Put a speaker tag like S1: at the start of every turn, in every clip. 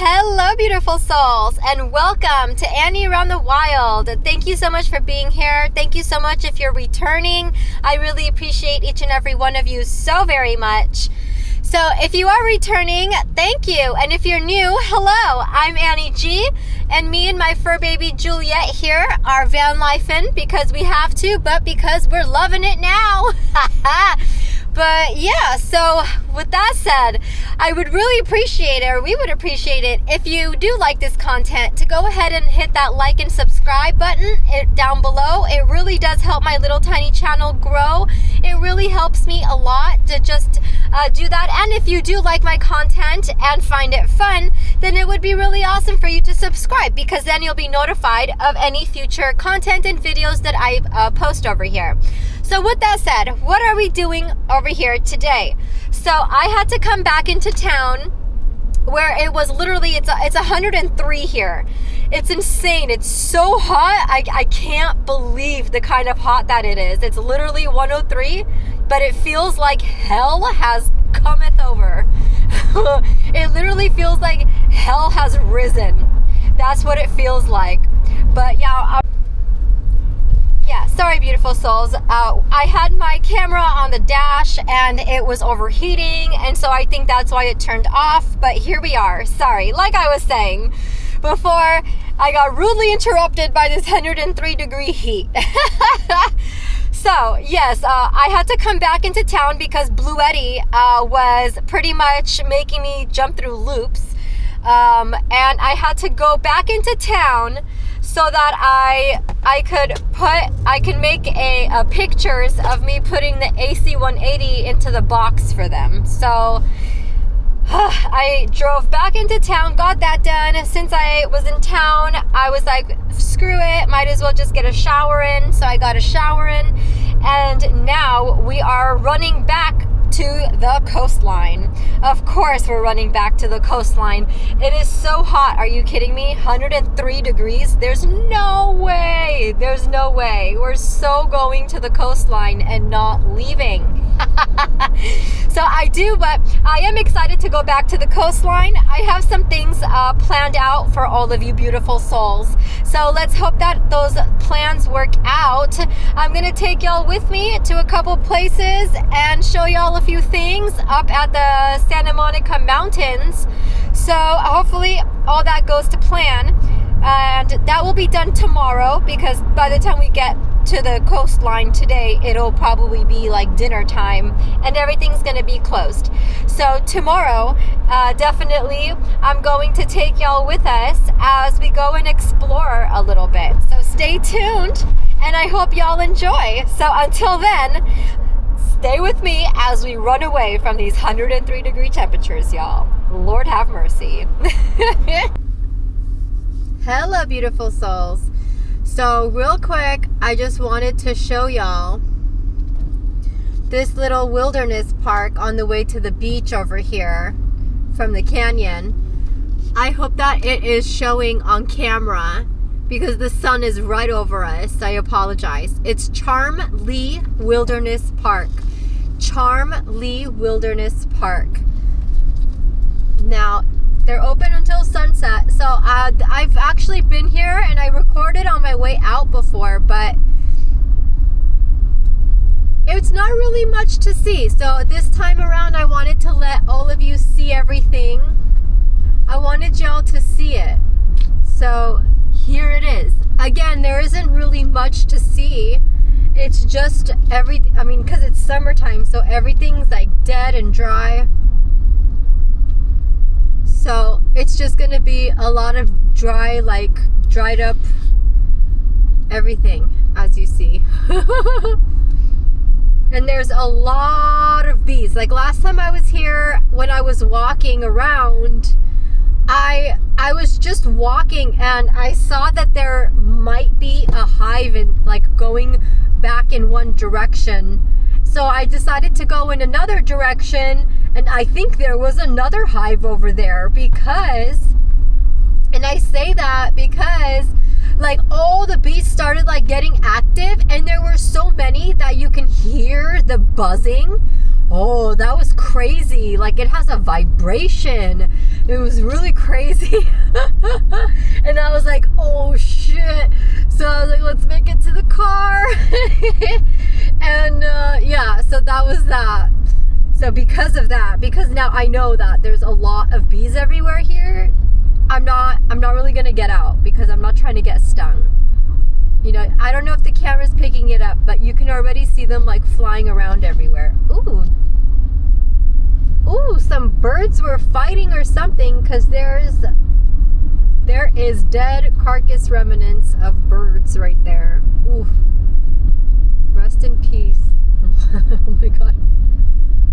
S1: Hello, beautiful souls, and welcome to Annie Around the Wild. Thank you so much for being here. Thank you so much if you're returning. I really appreciate each and every one of you so very much. So if you are returning, thank you. And if you're new, hello, I'm Annie G. And me and my fur baby Juliet here are van lifing because we have to, but because we're loving it now. But yeah, so with that said, I would really appreciate it, or we would appreciate it, if you do like this content, to go ahead and hit that like and subscribe button down below. It really does help my little tiny channel grow. It really helps me a lot to just do that. And if you do like my content and find it fun, then it would be really awesome for you to subscribe, because then you'll be notified of any future content and videos that I post over here. So with that said, what are we doing over here today? So I had to come back into town where it was literally, it's 103 here. It's insane. It's so hot. I can't believe the kind of hot that it is. It's literally 103, but it feels like hell has cometh over. It literally feels like hell has risen. That's what it feels like. But yeah, sorry, beautiful souls. I had my camera on the dash and it was overheating, and so I think that's why it turned off. But here we are. Sorry. Like I was saying before, I got rudely interrupted by this 103-degree heat. So yes, I had to come back into town because Blue Eddie was pretty much making me jump through loops, and I had to go back into town so that I can make a pictures of me putting the AC-180 into the box for them. So I drove back into town, got that done. Since I was in town, I was like, screw it, might as well just get a shower in. So I got a shower in, and now we are running back to the coastline. Of course we're running back to the coastline. It is so hot. Are you kidding me? 103 degrees. There's no way. There's no way. We're so going to the coastline and not leaving. So but I am excited to go back to the coastline. I have some things planned out for all of you beautiful souls. So let's hope that those plans work out. I'm going to take y'all with me to a couple places and show y'all a few things up at the Santa Monica Mountains. So hopefully all that goes to plan. And that will be done tomorrow, because by the time we get to the coastline today, it'll probably be like dinner time and everything's going to be closed. So tomorrow, definitely, I'm going to take y'all with us as we go and explore a little bit. So stay tuned, and I hope y'all enjoy. So until then, stay with me as we run away from these 103-degree temperatures, y'all. Lord have mercy. Hello, beautiful souls. So real quick, I just wanted to show y'all this little wilderness park on the way to the beach over here from the canyon. I hope that it is showing on camera because the sun is right over us. I apologize. It's Charm Lee Wilderness Park. Charm Lee Wilderness Park. Now, they're open until sunset. So I've actually been here and I recorded on my way out before, but it's not really much to see. So this time around, I wanted to let all of you see everything. I wanted y'all to see it. So here it is. Again, there isn't really much to see. It's just because it's summertime, so everything's like dead and dry. So it's just going to be a lot of dried up everything, as you see. And there's a lot of bees. Like last time I was here, when I was walking around, I was just walking and I saw that there might be a hive going back in one direction. So I decided to go in another direction, and I think there was another hive over there and I say that because all the bees started getting active, and there were so many that you can hear the buzzing Oh, that was crazy. Like, it has a vibration. It was really crazy. And I was like, oh shit. So I was like, let's make it to the car. And yeah, so that was that. So because of that, because now I know that there's a lot of bees everywhere here, I'm not really gonna get out because I'm not trying to get stung. You know, I don't know if the camera's picking it up, but you can already see them like flying around everywhere. Ooh, some birds were fighting or something, because there is dead carcass remnants of birds right there. Ooh, rest in peace. Oh my god.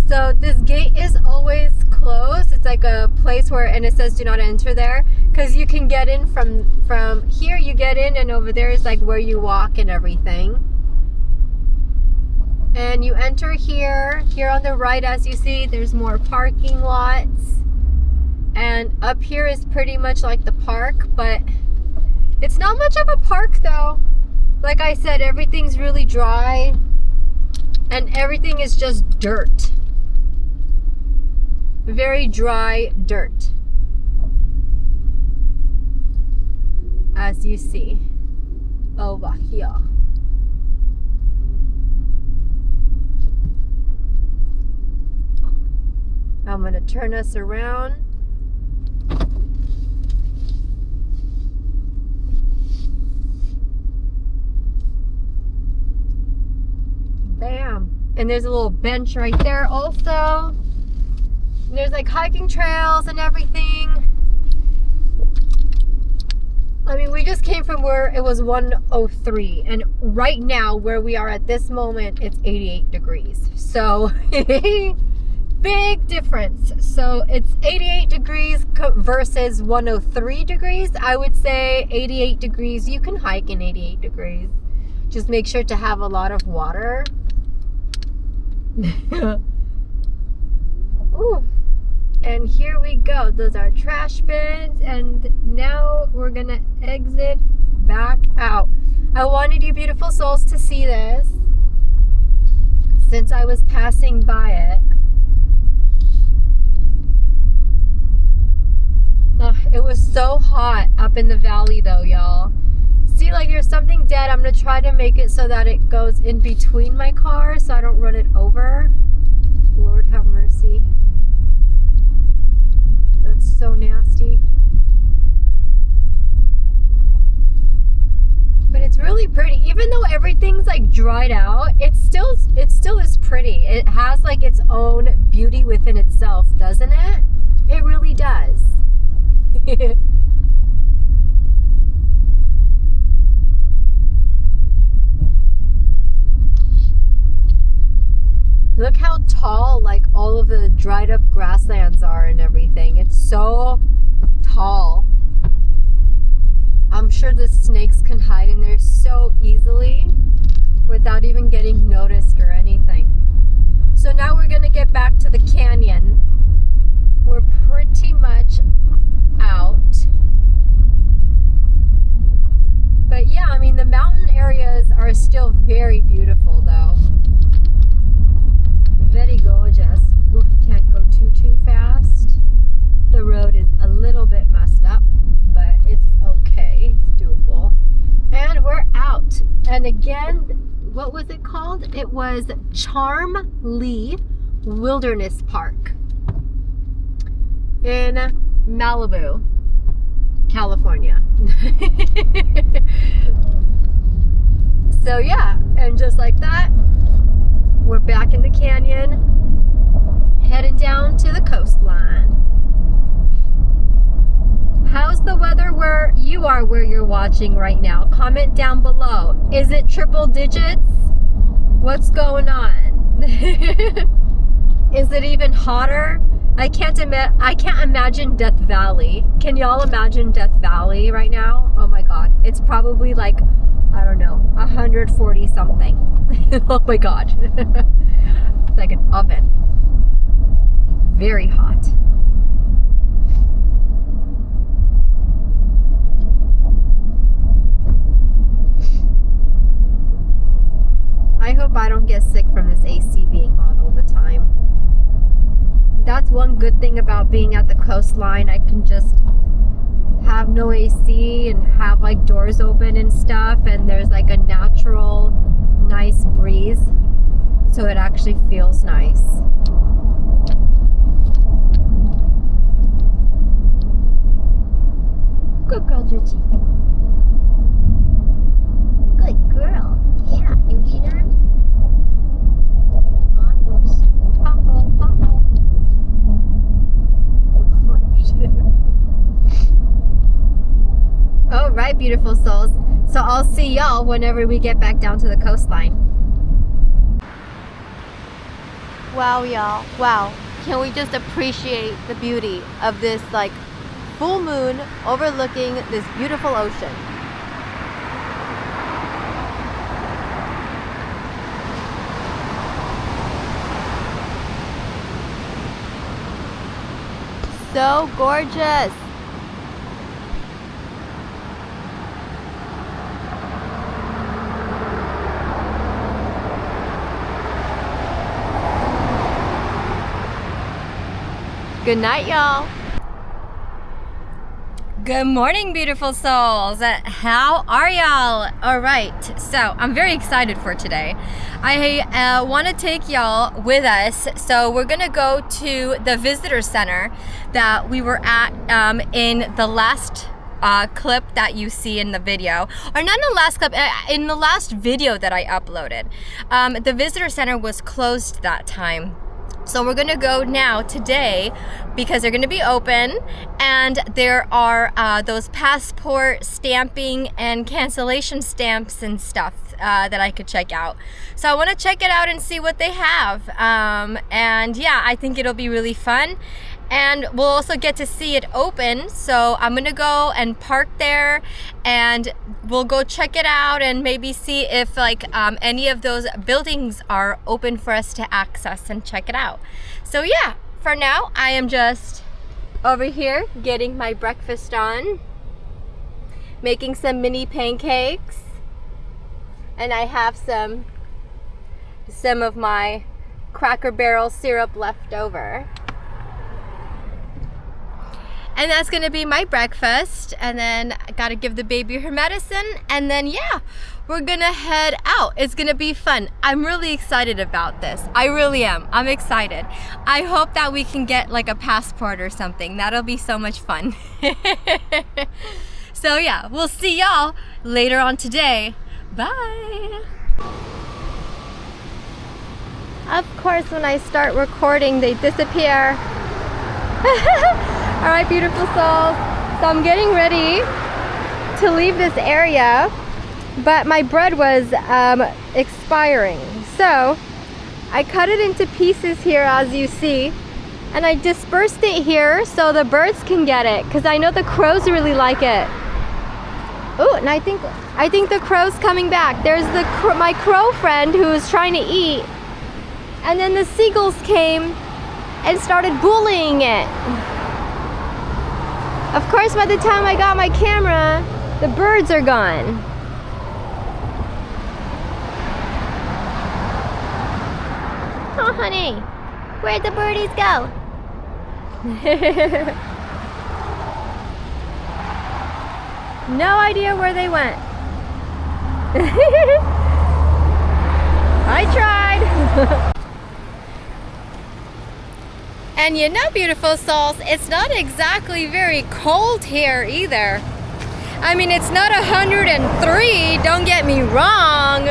S1: So this gate is always closed. It's like a place where, and it says do not enter there, because you can get in from here. You get in, and over there is like where you walk and everything. And you enter here on the right. As you see, there's more parking lots, and up here is pretty much like the park, but it's not much of a park though. Like I said, everything's really dry and everything is just dirt. Very dry dirt, as you see over here. I'm going to turn us around. Bam. And there's a little bench right there also. And there's like hiking trails and everything. I mean, we just came from where it was 103, and right now where we are at this moment, it's 88 degrees. So big difference. So it's 88 degrees versus 103 degrees. I would say 88 degrees, you can hike in 88 degrees. Just make sure to have a lot of water. Ooh. And here we go. Those are trash bins. And now we're going to exit back out. I wanted you beautiful souls to see this since I was passing by it. It was so hot up in the valley though, y'all. See, like there's something dead. I'm going to try to make it so that it goes in between my car so I don't run it over. Lord have mercy. That's so nasty. But it's really pretty. Even though everything's like dried out, it still is pretty. It has like its own beauty within itself, doesn't it? It really does. Look how tall like all of the dried up grasslands are and everything. It's so tall. I'm sure the snakes can hide in there so easily without even getting noticed or anything. So now we're gonna get back to the canyon. We're pretty much out. But yeah, I mean the mountain areas are still very beautiful though. Very gorgeous. Ooh, can't go too fast. The road is a little bit messed up, but it's okay. It's doable. And we're out. And again, what was it called? It was Charm Lee Wilderness Park in Malibu, California. So yeah, and just like that, we're back in the canyon, heading down to the coastline. How's the weather where you are, where you're watching right now? Comment down below. Is it triple digits? What's going on? Is it even hotter? I can't imagine Death Valley. Can y'all imagine Death Valley right now? Oh my god. It's probably like, I don't know, 140 something. Oh my god. It's like an oven. Very hot. I hope I don't get sick from this AC being on all the time. That's one good thing about being at the coastline. I can just have no AC and have like doors open and stuff, and there's like a natural nice breeze, so it actually feels nice. Good girl, Juchi. Good girl. Yeah, you eat her? All right, beautiful souls. So I'll see y'all whenever we get back down to the coastline. Wow, y'all. Wow. Can we just appreciate the beauty of this like full moon overlooking this beautiful ocean? So gorgeous. Good night, y'all. Good morning, beautiful souls. How are y'all? All right, so I'm very excited for today. I want to take y'all with us. So we're gonna go to the visitor center that we were at in the last clip that you see in the video, or not in the last clip, in the last video that I uploaded. The visitor center was closed that time. So we're gonna go now today because they're gonna be open, and there are those passport stamping and cancellation stamps and stuff that I could check out. So I wanna check it out and see what they have. And yeah, I think it'll be really fun. And we'll also get to see it open. So I'm gonna go and park there, and we'll go check it out and maybe see if like any of those buildings are open for us to access and check it out. So yeah, for now I am just over here getting my breakfast on, making some mini pancakes, and I have some of my Cracker Barrel syrup left over. And that's gonna be my breakfast, and then I gotta give the baby her medicine, and then yeah, we're gonna head out. It's gonna be fun. I'm really excited about this. I really am. I'm excited. I hope that we can get like a passport or something. That'll be so much fun. So yeah, we'll see y'all later on today. Bye. Of course, when I start recording, they disappear. All right, beautiful souls. So I'm getting ready to leave this area, but my bread was expiring. So I cut it into pieces here, as you see, and I dispersed it here so the birds can get it, because I know the crows really like it. Oh, and I think the crow's coming back. There's my crow friend who was trying to eat, and then the seagulls came and started bullying it. Of course, by the time I got my camera, the birds are gone. Oh, honey, where'd the birdies go? No idea where they went. I tried. And you know, beautiful souls, it's not exactly very cold here either. I mean, it's not 103, don't get me wrong,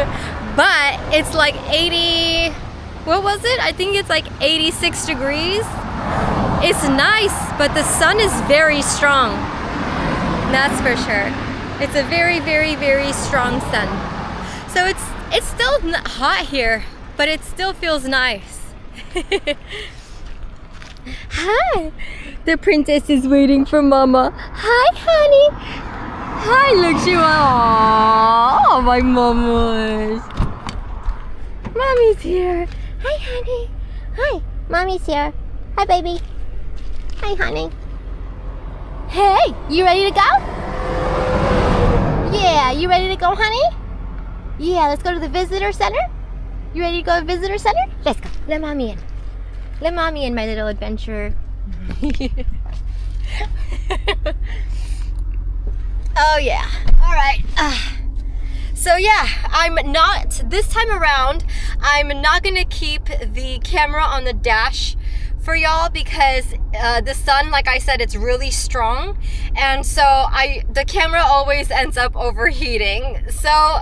S1: but it's like 80, what was it? I think it's like 86 degrees. It's nice, but the sun is very strong. That's for sure. It's a very, very, very strong sun. So it's still hot here, but it still feels nice. Hi, the princess is waiting for mama. Hi, honey. Hi, look, she went. Oh, my mamas. Mommy's here. Hi, honey. Hi, mommy's here. Hi, baby. Hi, honey. Hey, you ready to go? Yeah, you ready to go, honey? Yeah, let's go to the visitor center. You ready to go to the visitor center? Let's go. Let mommy in. Let mommy in my little adventure. Oh yeah. All right. So yeah, this time around, I'm not gonna keep the camera on the dash for y'all because the sun, like I said, it's really strong, and so the camera always ends up overheating. So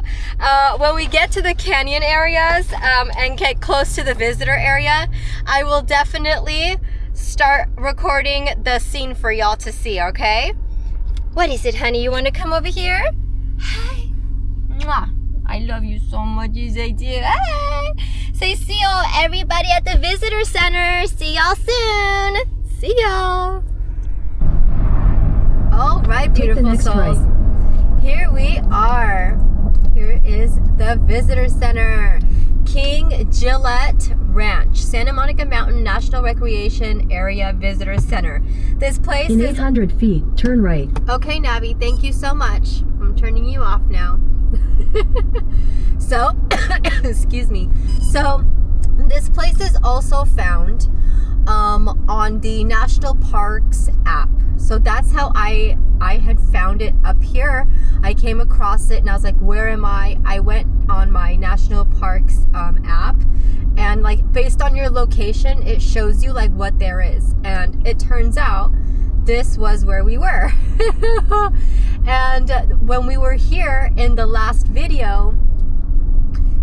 S1: when we get to the canyon areas and get close to the visitor area, I will definitely start recording the scene for y'all to see, okay? What is it, honey? You want to come over here? Hi. Mwah. I love you so much. You say, dear. Hi. Say, see y'all, everybody at the visitor center. See y'all soon. See y'all. All right, beautiful souls. Right. Here we are. Here is the visitor center. King Gillette Ranch, Santa Monica Mountain National Recreation Area Visitor Center. This place is
S2: 800 feet, turn right.
S1: Okay, Navi, thank you so much. I'm turning you off now. So, excuse me. So, this place is also found on the National Parks app. So that's how I had found it up here. I came across it and I was like, where am I? I went on my National Parks app, and like based on your location, it shows you like what there is. And it turns out this was where we were. And when we were here in the last video,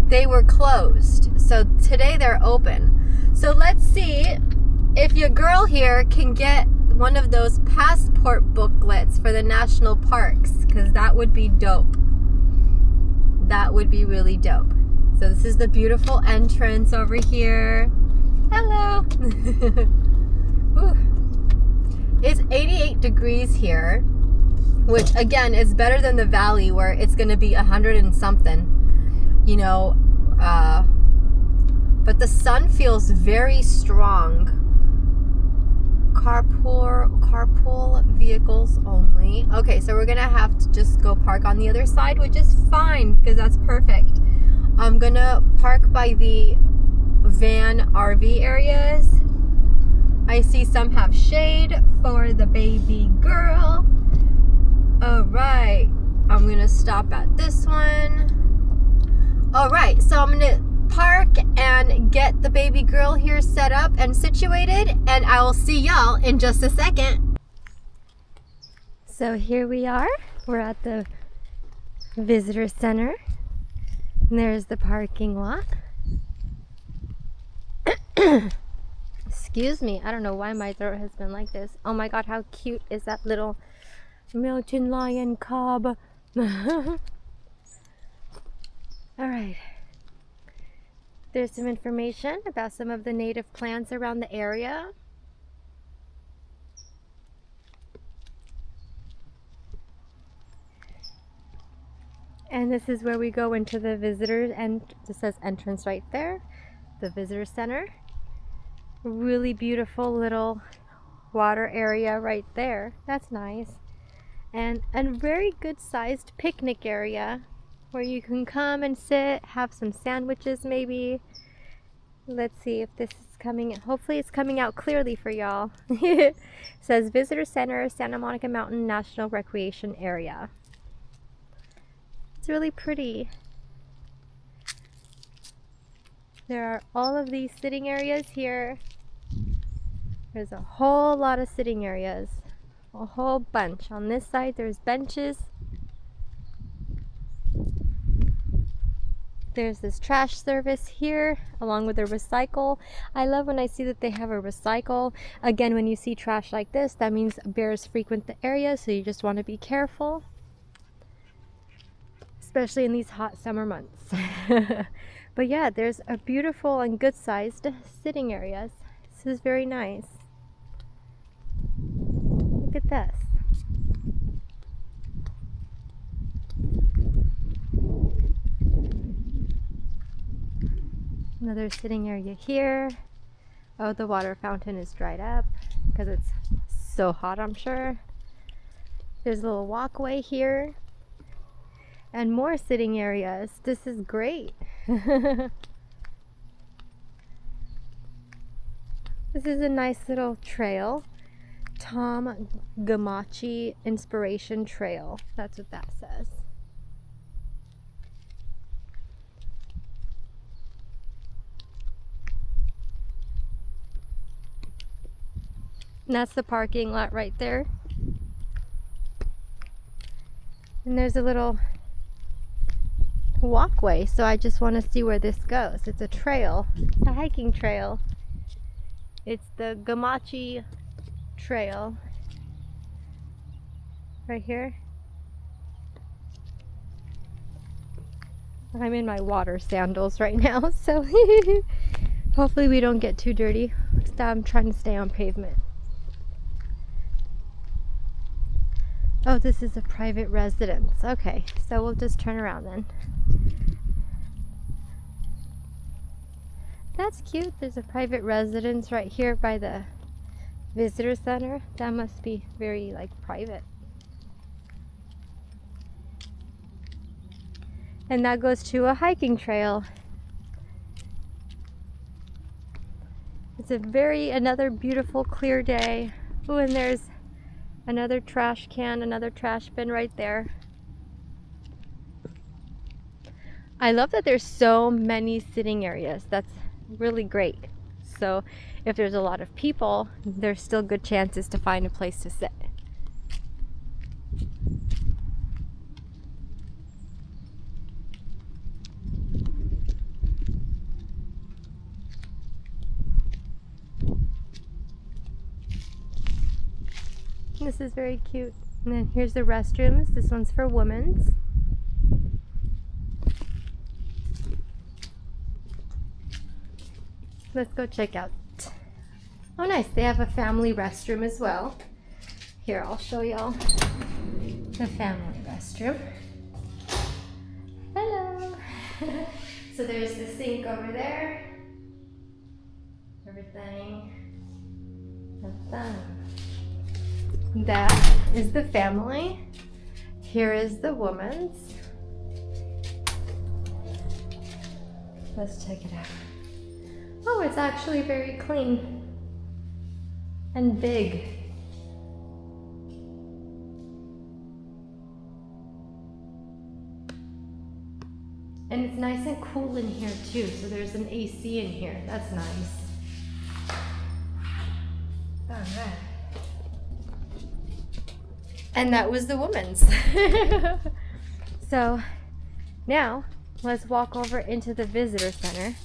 S1: they were closed. So today they're open. So let's see if your girl here can get one of those passport booklets for the national parks, because that would be dope. That would be really dope. So this is the beautiful entrance over here. Hello. Ooh. It's 88 degrees here, which again is better than the valley where it's going to be 100 and something, you know, but the sun feels very strong. Carpool vehicles only. Okay, so we're gonna have to just go park on the other side, which is fine because that's perfect. I'm gonna park by the van RV areas. I see some have shade for the baby girl. All right, I'm gonna stop at this one. All right, so I'm gonna park and get the baby girl here set up and situated, and I will see y'all in just a second. So here we are. We're at the visitor center. And there's the parking lot. Excuse me, I don't know why my throat has been like this. Oh my god, how cute is that little mountain lion cub? Alright. There's some information about some of the native plants around the area. And this is where we go into the visitors, and it says entrance right there, the visitor center. Really beautiful little water area right there. That's nice. And a very good sized picnic area where you can come and sit, have some sandwiches maybe. Let's see if this is coming. Hopefully it's coming out clearly for y'all. It says Visitor Center, Santa Monica Mountain National Recreation Area. It's really pretty. There are all of these sitting areas here. There's a whole lot of sitting areas. A whole bunch. On this side there's benches. There's this trash service here along with a recycle. I love when I see that they have a recycle. Again, when you see trash like this, that means bears frequent the area, so you just want to be careful. Especially in these hot summer months. But yeah, there's a beautiful and good sized sitting areas. This is very nice. Look at this. Another sitting area here. Oh, the water fountain is dried up because it's so hot, I'm sure. There's a little walkway here. And more sitting areas. This is great. This is a nice little trail. Tom Gamache Inspiration Trail. That's what that says. And that's the parking lot right there. And there's a little walkway, so I just want to see where this goes. It's a trail. It's a hiking trail. It's the Gamache Trail. Right here. I'm in my water sandals right now, so hopefully we don't get too dirty. I'm trying to stay on pavement. Oh, this is a private residence. Okay, so we'll just turn around then. That's cute. There's a private residence right here by the visitor center. That must be very like private. And that goes to a hiking trail. It's another beautiful clear day. Oh, and there's another trash can, another trash bin right there. I love that there's so many sitting areas. That's really great. So if there's a lot of people, there's still good chances to find a place to sit. This is very cute. And then here's the restrooms. This one's for women's. Let's go check out. Oh, nice. They have a family restroom as well. Here, I'll show y'all the family restroom. Hello. So there's the sink over there. Everything. That is the family. Here is the woman's. Let's check it out. Oh, it's actually very clean and big. And it's nice and cool in here too. So there's an AC in here. That's nice. All right. And that was the woman's. So now let's walk over into the visitor center.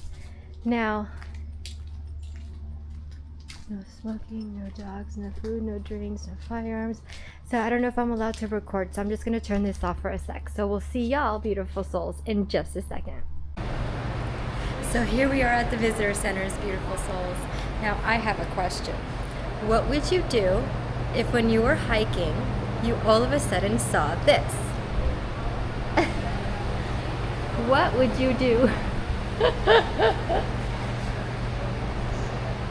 S1: Now, no smoking, no dogs, no food, no drinks, no firearms. So I don't know if I'm allowed to record, so I'm just gonna turn this off for a sec. So we'll see y'all, beautiful souls, in just a second. So here we are at the visitor centers, beautiful souls. Now I have a question. What would you do if when you were hiking, you all of a sudden saw this? What would you do?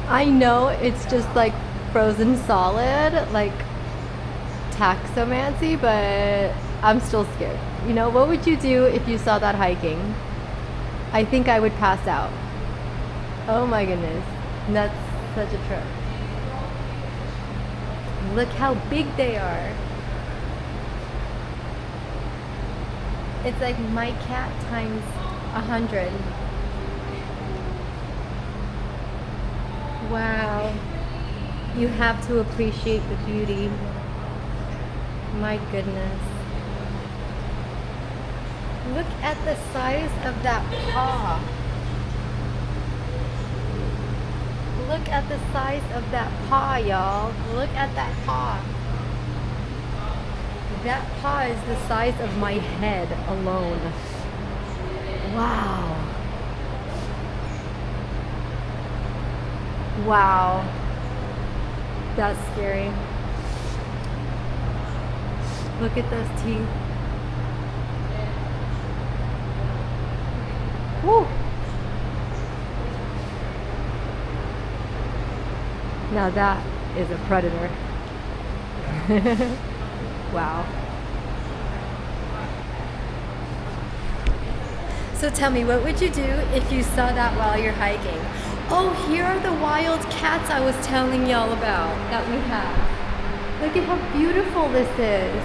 S1: I know it's just like frozen solid, like taxomancy, but I'm still scared. You know, what would you do if you saw that hiking? I think I would pass out. Oh my goodness, that's such a trip. Look how big they are. It's like my cat times 100. Wow. You have to appreciate the beauty. My goodness. Look at the size of that paw. Look at the size of that paw, y'all. Look at that paw. That paw is the size of my head alone. Wow. Wow. That's scary. Look at those teeth. Woo. Now that is a predator. Wow. So tell me, what would you do if you saw that while you're hiking? Oh, here are the wild cats I was telling y'all about that we have. Look at how beautiful this is.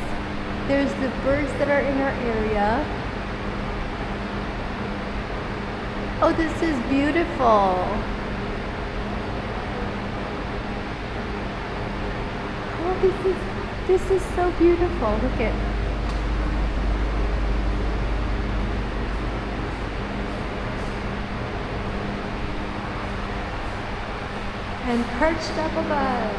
S1: There's the birds that are in our area. Oh, this is beautiful. Oh, this is so beautiful. Look at. And perched up above.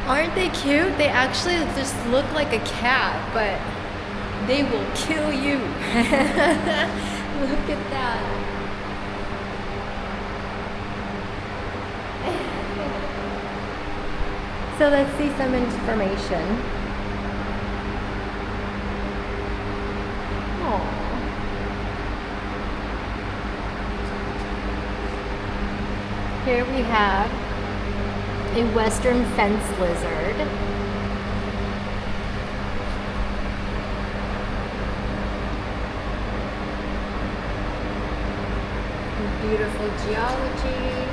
S1: Aren't they cute? They actually just look like a cat, but they will kill you. Look at that. So let's see some information. Here we have a western fence lizard. Beautiful geology.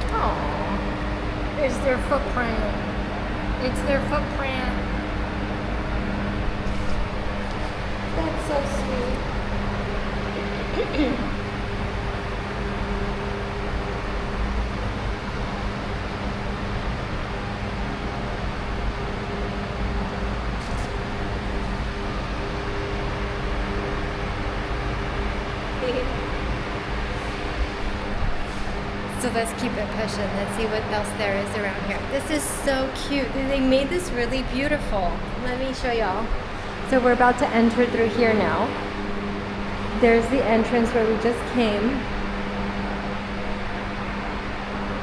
S1: Oh, there's their footprint. It's their footprint. That's so sweet. So let's keep it pushing. Let's see what else there is around here. This is so cute. They made this really beautiful. Let me show y'all. So we're about to enter through here now. There's the entrance where we just came.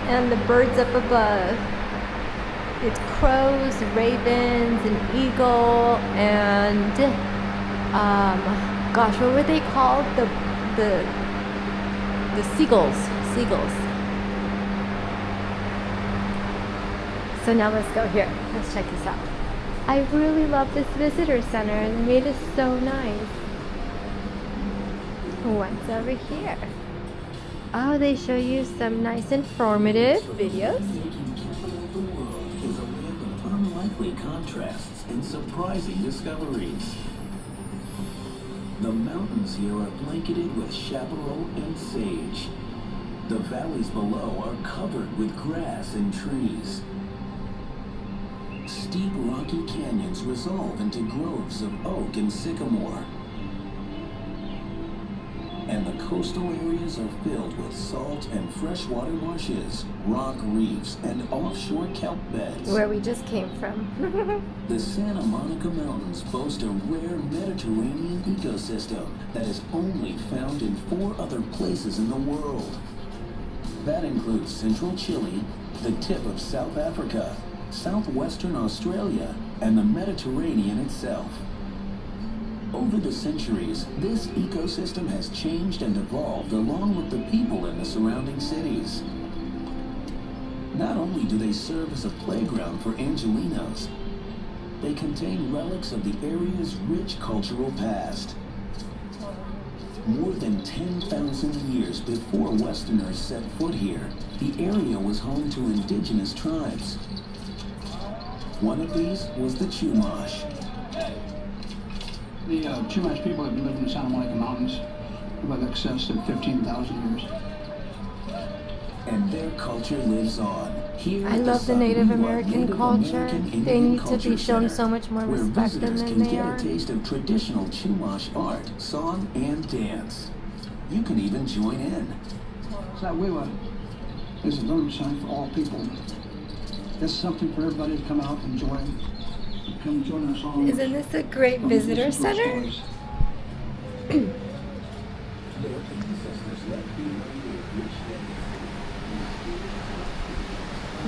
S1: And the birds up above. It's crows, ravens, an eagle, and gosh, what were they called? The seagulls. Seagulls. So now let's go here. Let's check this out. I really love this visitor center. They made it so nice. What's over here? Oh, they show you some nice informative videos.
S2: Unlikely contrasts and surprising discoveries. The mountains here are blanketed with chaparral and sage. The valleys below are covered with grass and trees. Steep rocky canyons resolve into groves of oak and sycamore. And the coastal areas are filled with salt and freshwater marshes, rock reefs, and offshore kelp beds.
S1: Where we just came from.
S2: The Santa Monica Mountains boast a rare Mediterranean ecosystem that is only found in 4 other places in the world. That includes central Chile, the tip of South Africa, southwestern Australia, and the Mediterranean itself. Over the centuries, this ecosystem has changed and evolved along with the people in the surrounding cities. Not only do they serve as a playground for Angelinos, they contain relics of the area's rich cultural past. More than 10,000 years before Westerners set foot here, the area was home to indigenous tribes. One of these was the Chumash.
S3: The Chumash people have been living in the Santa Monica Mountains for in excess of 15,000 years.
S2: And their culture lives on. Here
S1: I love the Native American culture. They need to be shown so much more respect than they are.
S2: Where visitors can get a taste of traditional Chumash art, song, and dance. You can even join in.
S3: Sawiwa is a learning sign for all people. It's something for everybody to come out and enjoy. Come join us all.
S1: Isn't this a great visitor center?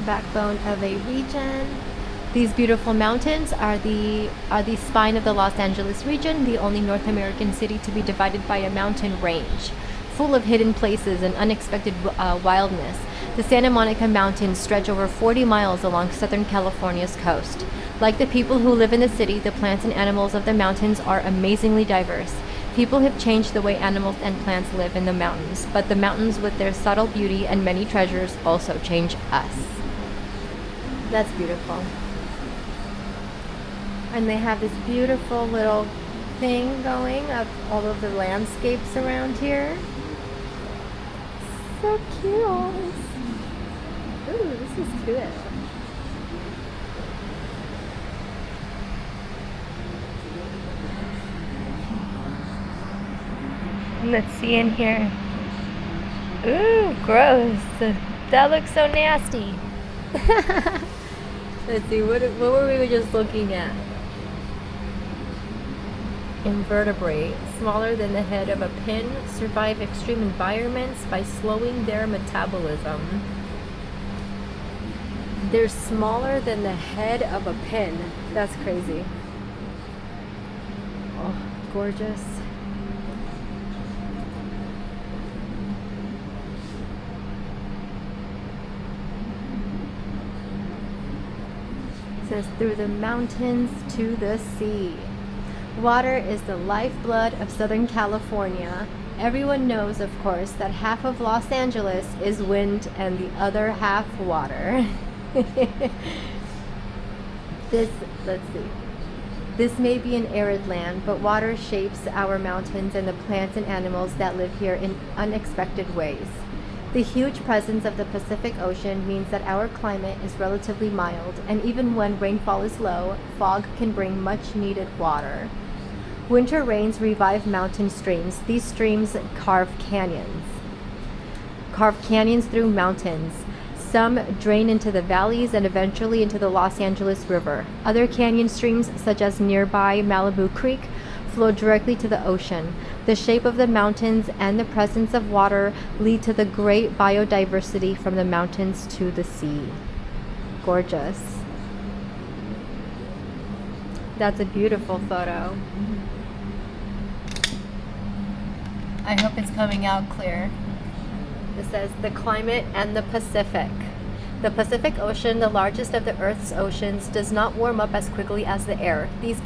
S1: Backbone of a region. These beautiful mountains are the spine of the Los Angeles region, the only North American city to be divided by a mountain range. full of hidden places and unexpected wildness. The Santa Monica Mountains stretch over 40 miles along Southern California's coast. Like the people who live in the city, the plants and animals of the mountains are amazingly diverse. People have changed the way animals and plants live in the mountains, but the mountains, with their subtle beauty and many treasures, also change us. That's beautiful. And they have this beautiful little thing going of all of the landscapes around here. So cute. Ooh, this is cute. Let's see in here. Ooh, gross. That looks so nasty. Let's see, what were we just looking at? Invertebrate, smaller than the head of a pin, survive extreme environments by slowing their metabolism. They're smaller than the head of a pin. That's crazy. Oh, gorgeous. It says, through the mountains to the sea. Water is the lifeblood of Southern California. Everyone knows, of course, that half of Los Angeles is wind and the other half water. Let's see. This may be an arid land, but water shapes our mountains and the plants and animals that live here in unexpected ways. The huge presence of the Pacific Ocean means that our climate is relatively mild, and even when rainfall is low, fog can bring much needed water. Winter rains revive mountain streams. These streams carve canyons through mountains. Some drain into the valleys and eventually into the Los Angeles River. Other canyon streams, such as nearby Malibu Creek, flow directly to the ocean. The shape of the mountains and the presence of water lead to the great biodiversity from the mountains to the sea. Gorgeous. That's a beautiful photo. I hope it's coming out clear. It says the climate and the Pacific. The Pacific Ocean, the largest of the Earth's oceans, does not warm up as quickly as the air. This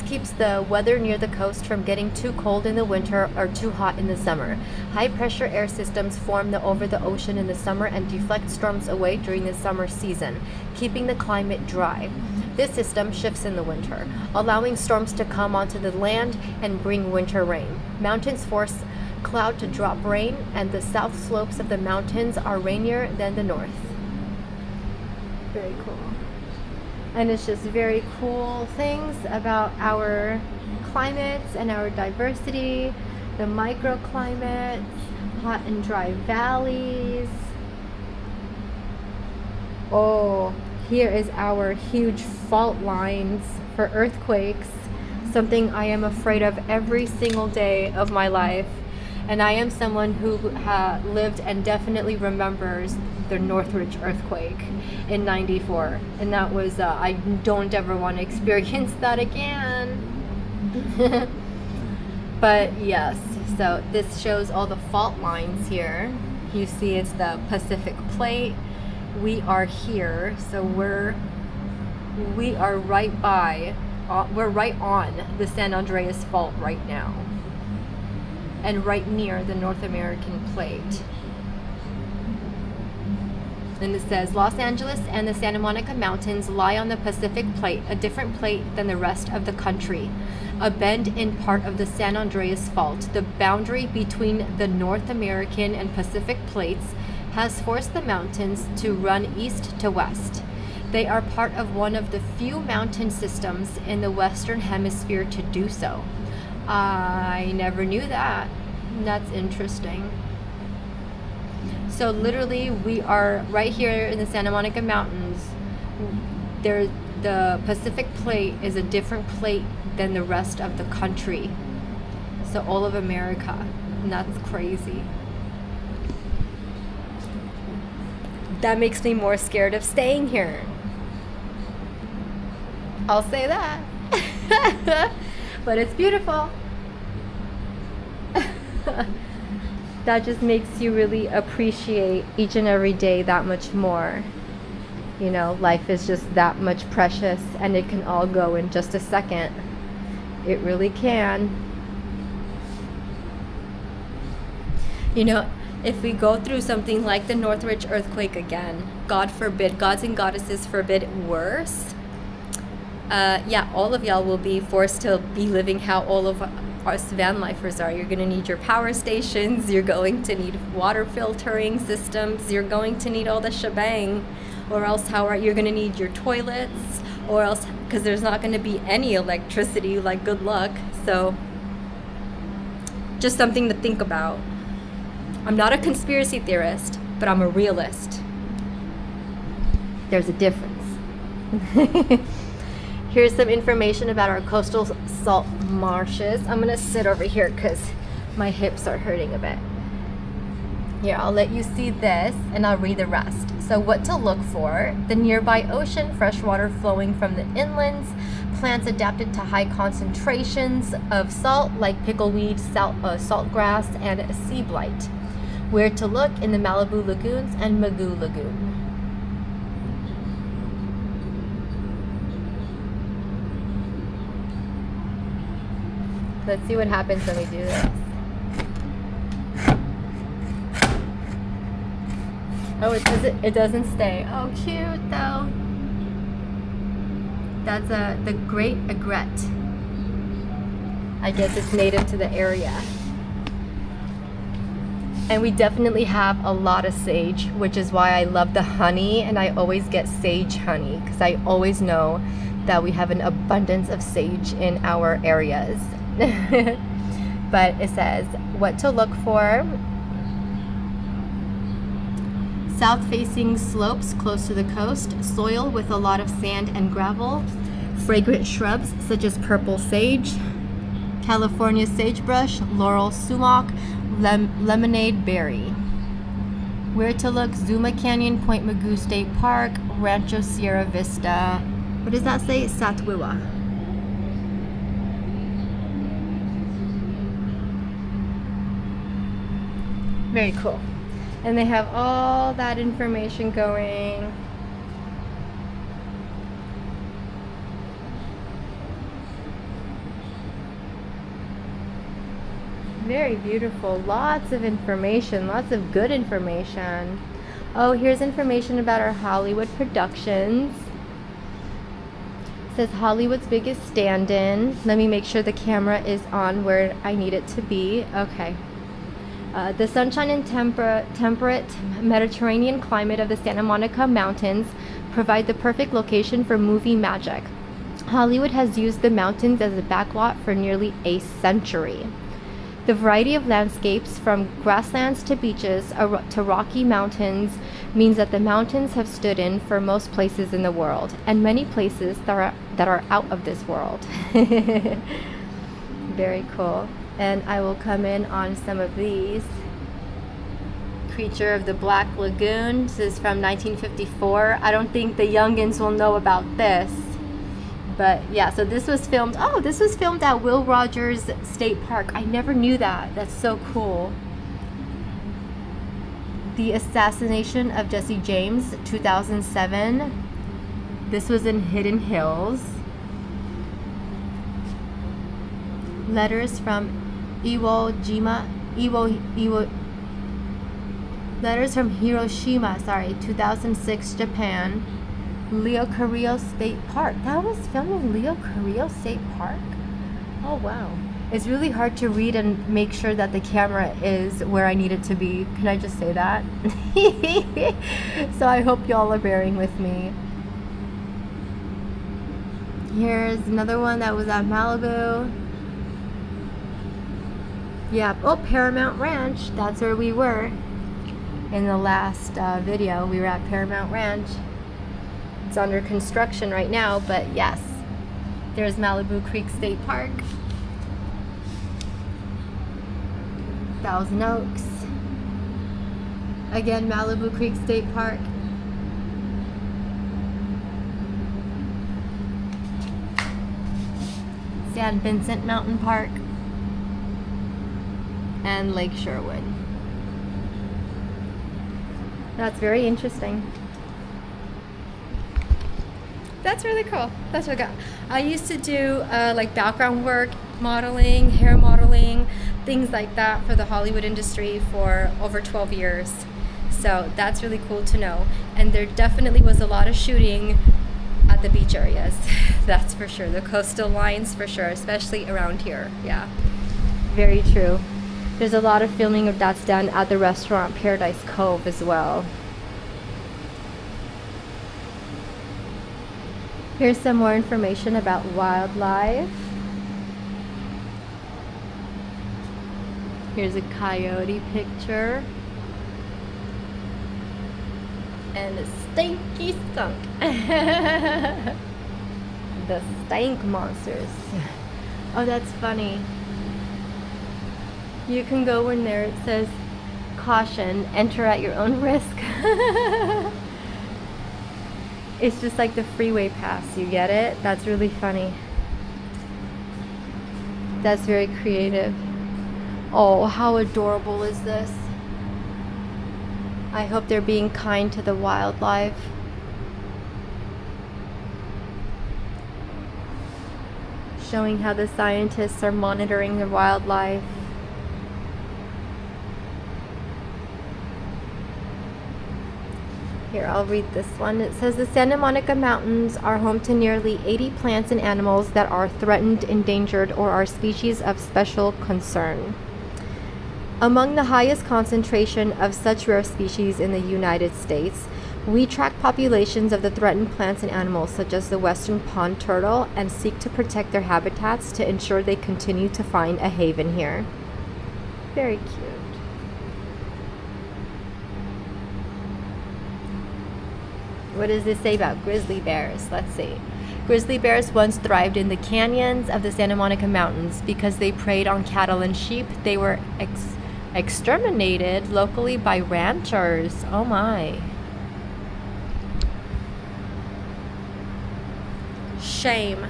S1: keeps the weather near the coast from getting too cold in the winter or too hot in the summer. High-pressure air systems form over the ocean in the summer and deflect storms away during the summer season, keeping the climate dry. This system shifts in the winter, allowing storms to come onto the land and bring winter rain. Mountains force cloud to drop rain, and the south slopes of the mountains are rainier than the north. Very cool. And it's just very cool things about our climates and our diversity, the microclimates, hot and dry valleys. Oh, here is our huge fault lines for earthquakes, something I am afraid of every single day of my life. And I am someone who lived and definitely remembers the Northridge earthquake in '94. And that was, I don't ever want to experience that again. But yes, so this shows all the fault lines here. You see it's the Pacific Plate. We are here, so we are right by, we're right on the San Andreas Fault right now, and right near the North American Plate. And it says, Los Angeles and the Santa Monica Mountains lie on the Pacific Plate, a different plate than the rest of the country. A bend in part of the San Andreas Fault, the boundary between the North American and Pacific plates, has forced the mountains to run east to west. They are part of one of the few mountain systems in the Western Hemisphere to do so. I never knew that. That's interesting. So literally we are right here in the Santa Monica Mountains. The Pacific Plate is a different plate than the rest of the country. So all of America. And that's crazy. That makes me more scared of staying here. I'll say that. But it's beautiful. that just makes you really appreciate each and every day that much more. You know, life is just that much precious, and it can all go in just a second. It really can. You know, if we go through something like the Northridge earthquake again, God forbid, gods and goddesses forbid worse, yeah, all of y'all will be forced to be living how all of us van lifers are. You're going to need your power stations, you're going to need water filtering systems, you're going to need all the shebang, or else you're going to need your toilets, or else, because there's not going to be any electricity, like good luck. So just something to think about. I'm not a conspiracy theorist, but I'm a realist. There's a difference. Here's some information about our coastal salt marshes. I'm gonna sit over here because my hips are hurting a bit. Here, I'll let you see this and I'll read the rest. So what to look for: the nearby ocean, fresh water flowing from the inlands, plants adapted to high concentrations of salt like pickleweed, saltgrass, and sea blight. Where to look: in the Malibu lagoons and Mugu Lagoon. Let's see what happens when we do this. Oh, it doesn't stay. Oh, cute though. That's the great egret. I guess it's native to the area. And we definitely have a lot of sage, which is why I love the honey, and I always get sage honey because I always know that we have an abundance of sage in our areas. But it says what to look for: south-facing slopes close to the coast, soil with a lot of sand and gravel, fragrant shrubs such as purple sage, California sagebrush, laurel sumac, lemonade berry. Where to look: Zuma Canyon, Point Mugu State Park, Rancho Sierra Vista. What does that say? Satwiwa. Very cool. And they have all that information going. Very beautiful. Lots of information. Lots of good information. Oh, here's information about our Hollywood productions. It says Hollywood's biggest stand-in. Let me make sure the camera is on where I need it to be. Okay. The sunshine and temperate Mediterranean climate of the Santa Monica Mountains provide the perfect location for movie magic. Hollywood has used the mountains as a backlot for nearly a century. The variety of landscapes, from grasslands to beaches to rocky mountains, means that the mountains have stood in for most places in the world, and many places that are out of this world. Very cool. And I will come in on some of these. Creature of the Black Lagoon. This is from 1954. I don't think the youngins will know about this. But yeah, so this was filmed. Oh, this was filmed at Will Rogers State Park. I never knew that. That's so cool. The Assassination of Jesse James, 2007. This was in Hidden Hills. Letters from Letters from Hiroshima, 2006, Japan. Leo Carrillo State Park. That was filmed in Leo Carrillo State Park? Oh, wow. It's really hard to read and make sure that the camera is where I need it to be. Can I just say that? So I hope y'all are bearing with me. Here's another one that was at Malibu. Yeah, oh, Paramount Ranch. That's where we were in the last video. We were at Paramount Ranch. It's under construction right now, but yes, there's Malibu Creek State Park, Thousand Oaks. Again, Malibu Creek State Park. San Vincent Mountain Park. And Lake Sherwood. That's very interesting. That's really cool. That's really good. I used to do like background work, modeling, hair modeling, things like that for the Hollywood industry for over 12 years. So that's really cool to know. And there definitely was a lot of shooting at the beach areas. That's for sure. The coastal lines for sure, especially around here. Yeah, very true. There's a lot of filming of that's done at the restaurant Paradise Cove as well. Here's some more information about wildlife. Here's a coyote picture. And a stinky skunk. The stank monsters. Oh, that's funny. You can go in there, it says, caution, enter at your own risk. It's just like the freeway pass, you get it? That's really funny. That's very creative. Oh, how adorable is this? I hope they're being kind to the wildlife. Showing how the scientists are monitoring the wildlife. Here, I'll read this one. It says the Santa Monica Mountains are home to nearly 80 plants and animals that are threatened, endangered, or are species of special concern. Among the highest concentration of such rare species in the United States, we track populations of the threatened plants and animals such as the western pond turtle and seek to protect their habitats to ensure they continue to find a haven here. Very cute. What does this say about grizzly bears? Let's see. Grizzly bears once thrived in the canyons of the Santa Monica Mountains because they preyed on cattle and sheep. They were exterminated locally by ranchers. Oh my. Shame.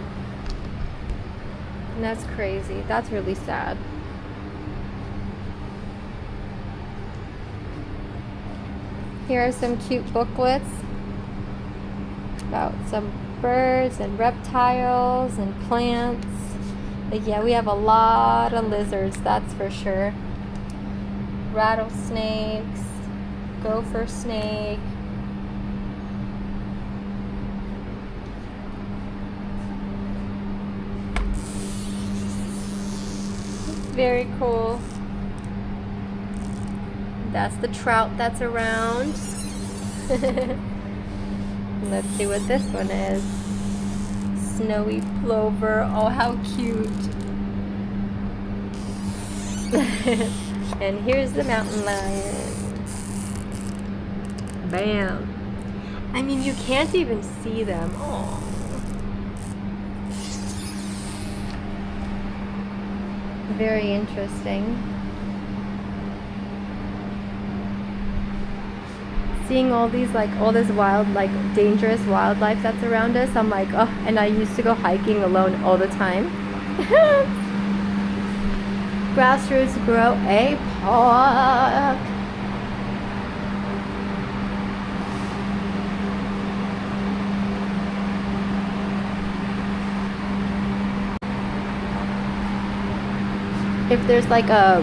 S1: And that's crazy. That's really sad. Here are some cute booklets about some birds and reptiles and plants. But yeah, we have a lot of lizards, that's for sure. Rattlesnakes, gopher snake. Very cool. That's the trout that's around. Let's see what this one is. Snowy plover. Oh, how cute. And here's the mountain lion. Bam. I mean, you can't even see them. Oh. Very interesting. Seeing all these, like, all this wild, like, dangerous wildlife that's around us, I'm like, oh, and I used to go hiking alone all the time. Grassroots grow a park. If there's like a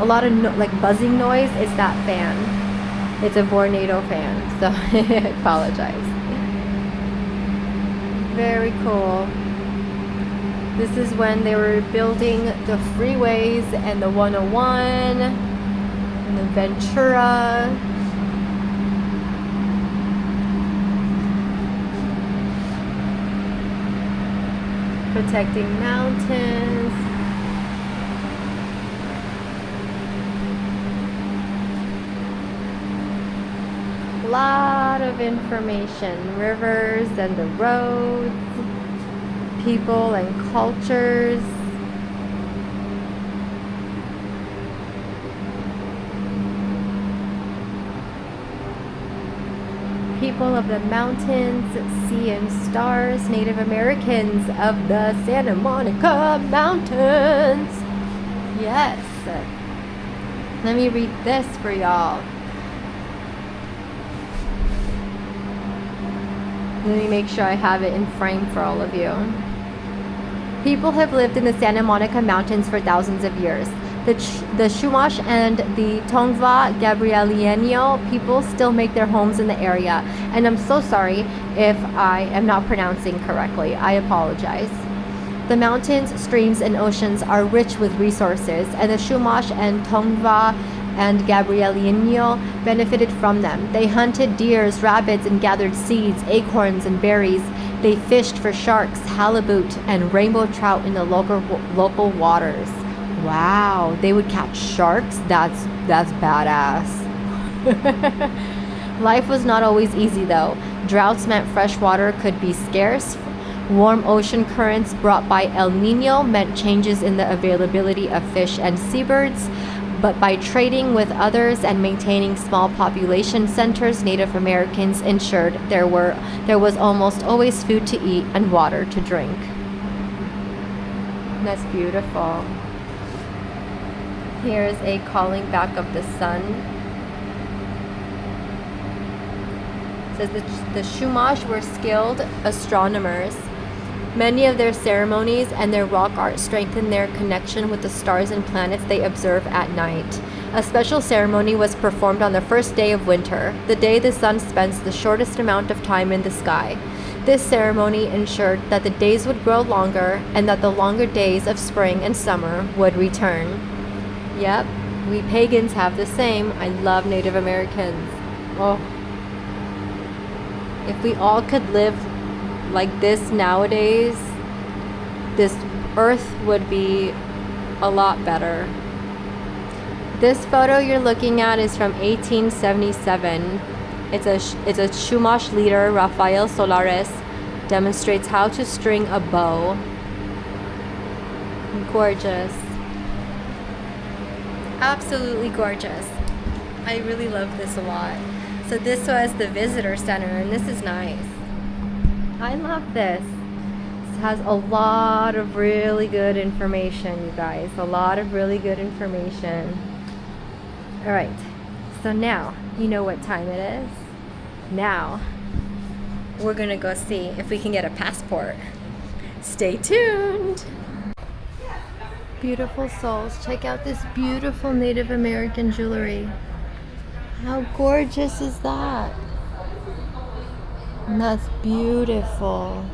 S1: lot of like buzzing noise, it's that fan. It's a Vornado fan, so I apologize. Very cool. This is when they were building the freeways and the 101 and the Ventura. Protecting mountains. Lot of information, rivers and the roads, people and cultures. People of the mountains, sea and stars, Native Americans of the Santa Monica Mountains. Yes. Let me read this for y'all. Let me make sure I have it in frame for all of you. People have lived in the Santa Monica Mountains for thousands of years. The Chumash and the Tongva Gabrielino people still make their homes in the area. And I'm so sorry if I am not pronouncing correctly. I apologize. The mountains, streams, and oceans are rich with resources, and the Chumash and Tongva and Gabrielino benefited from them. They hunted deers, rabbits, and gathered seeds, acorns, and berries. They fished for sharks, halibut, and rainbow trout in the local waters. Wow, they would catch sharks? That's badass. Life was not always easy though. Droughts meant fresh water could be scarce. Warm ocean currents brought by El Nino meant changes in the availability of fish and seabirds. But by trading with others and maintaining small population centers, Native Americans ensured there was almost always food to eat and water to drink. That's beautiful. Here's a calling back of the sun. It says the Chumash were skilled astronomers. Many of their ceremonies and their rock art strengthen their connection with the stars and planets they observe at night. A special ceremony was performed on the first day of winter, the day the sun spends the shortest amount of time in the sky. This ceremony ensured that the days would grow longer and that the longer days of spring and summer would return. Yep, we pagans have the same. I love Native Americans. Oh. If we all could live like this nowadays, this earth would be a lot better. This photo you're looking at is from 1877. It's a Chumash leader, Rafael Solares, demonstrates how to string a bow. Gorgeous. Absolutely gorgeous. I really love this a lot. So this was the visitor center, and this is nice. I love this. This has a lot of really good information, you guys. A lot of really good information. All right. So now you know what time it is. Now we're gonna go see if we can get a passport. Stay tuned. Beautiful souls, check out this beautiful Native American jewelry. How gorgeous is that? And that's beautiful.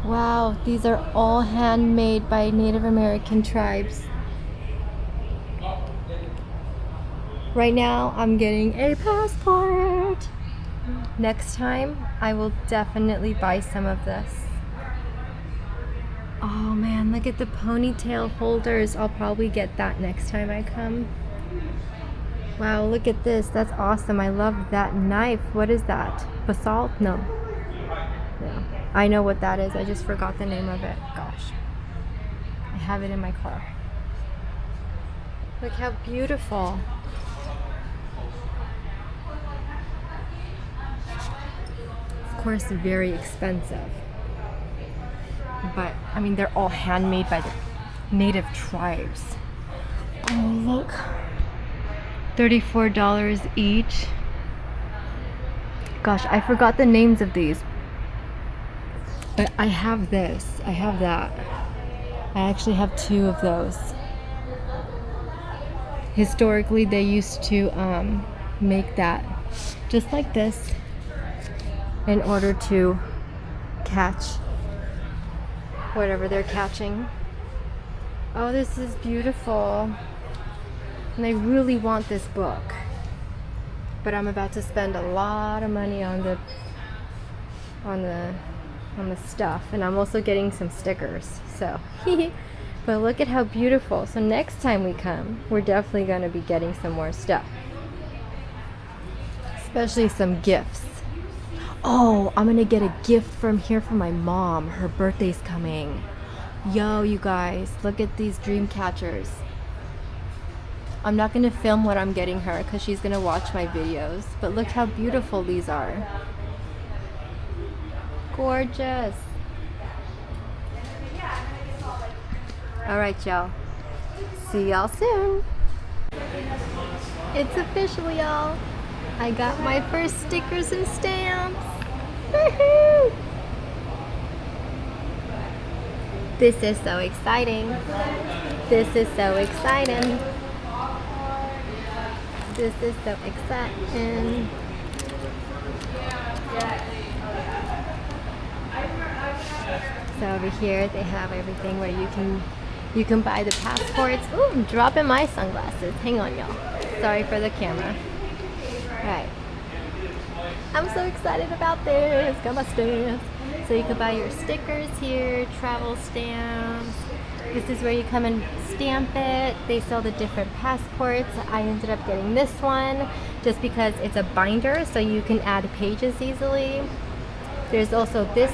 S1: Wow, these are all handmade by Native American tribes. Right now, I'm getting a passport. Next time, I will definitely buy some of this. Oh man, look at the ponytail holders. I'll probably get that next time I come. Wow, look at this. That's awesome. I love that knife. What is that? Basalt? No. Yeah. I know what that is. I just forgot the name of it. Gosh. I have it in my car. Look how beautiful. Of course, very expensive. But, I mean, they're all handmade by the native tribes. Oh, look. $34 each. Gosh, I forgot the names of these. But I have this. I have that. I actually have two of those. Historically, they used to make that just like this in order to catch whatever they're catching. Oh, this is beautiful. And I really want this book. But I'm about to spend a lot of money on the stuff, and I'm also getting some stickers. So, but look at how beautiful. So next time we come, we're definitely going to be getting some more stuff. Especially some gifts. Oh, I'm gonna get a gift from here from my mom. Her birthday's coming. Yo, you guys, look at these dream catchers. I'm not gonna film what I'm getting her because she's gonna watch my videos. But look how beautiful these are. Gorgeous. Alright, y'all. See y'all soon. It's official, y'all. I got my first stickers and stamps. Woohoo! This is so exciting. This is so exciting. This is so exciting. So over here they have everything where you can buy the passports. Ooh, I'm dropping my sunglasses. Hang on, y'all. Sorry for the camera. Alright. I'm so excited about this. Got my stamps. So you can buy your stickers here, travel stamps. This is where you come and stamp it. They sell the different passports. I ended up getting this one just because it's a binder, so you can add pages easily. There's also this